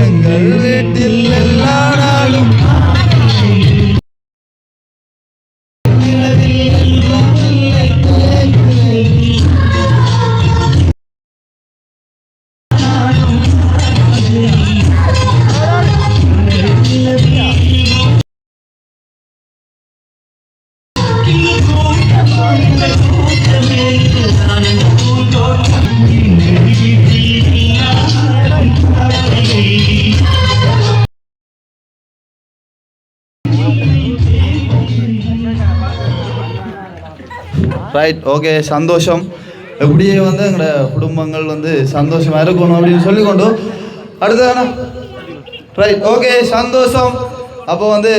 எங்கள் வீட்டில் எல்லா நாளும் ரைட், ஓகே. சந்தோஷம். எப்படியே வந்து எங்களோட குடும்பங்கள் வந்து சந்தோஷமாக இருக்கணும் அப்படின்னு சொல்லிக்கொண்டு அடுத்ததானே. ரைட், ஓகே, சந்தோஷம். அப்போ வந்து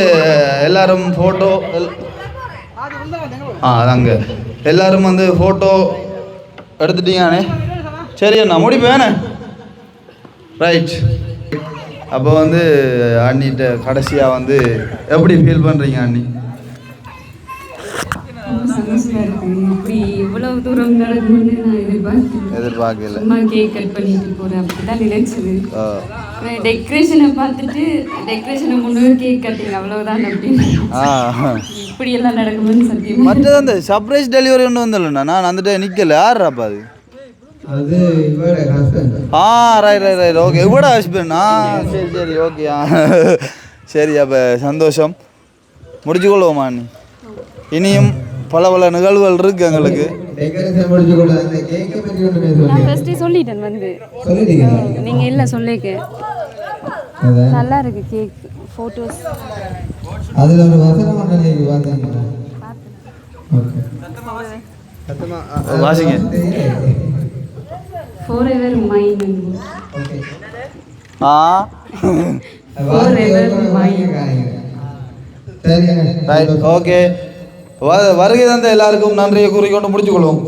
எல்லாரும் ஃபோட்டோ அதாங்க எல்லாரும் வந்து ஃபோட்டோ எடுத்துட்டீங்கண்ணே. சரி அண்ணா முடிப்பேண்ணே. ரைட், அப்போ வந்து அண்ணிட்ட கடைசியாக வந்து எப்படி ஃபீல் பண்ணுறீங்க அண்ணி? சந்தோஷமா இருக்கு. இப்படி இவ்வளவு தூரம் நடக்கும்னு நான் எதிர்பார்க்கல. சும்மா கேக் கட் பண்ணிட்டு போறேன் அப்படிதான் நினைச்சது. டெக்கரேஷனை பார்த்துட்டு டெக்கரேஷனை முன்னாடி கேக் கட்டிங் அவ்வளவுதான் அப்படின்னு இப்படி எல்லாம் நடக்கும்னு சத்தியமா. மற்றது அந்த சர்ப்ரைஸ் டெலிவரி ஒன்று வந்துடலண்ணா, நான் வந்துட்டு நிற்கல. யாருப்பா அது? Right right right, okay. இவ்வளோ ஹஸ்பண்ட். சரி சரி, ஓகே. சரி, அப்போ சந்தோஷம். முடிச்சு கொள்வோமா அண்ணி? இனியும் பல பல நிகழ்வுகள் இருக்கு எங்களுக்கு. நான் ஃபர்ஸ்டே சொல்லிட்டேன் வந்து நீங்க இல்ல சொல்லிக்க நல்லா இருக்கு கேக் ஃபோட்டோஸ். அதுல ஒரு வசனம் ஒன்று நீங்க பாத்தீங்களா? ஓகே, வாசிங்க. forever mine. forever mine. Right, okay. வருகை தந்த எல்லாருக்கும் நன்றியை கூறிக்கொண்டு முடிச்சுக்கொள்வோம்.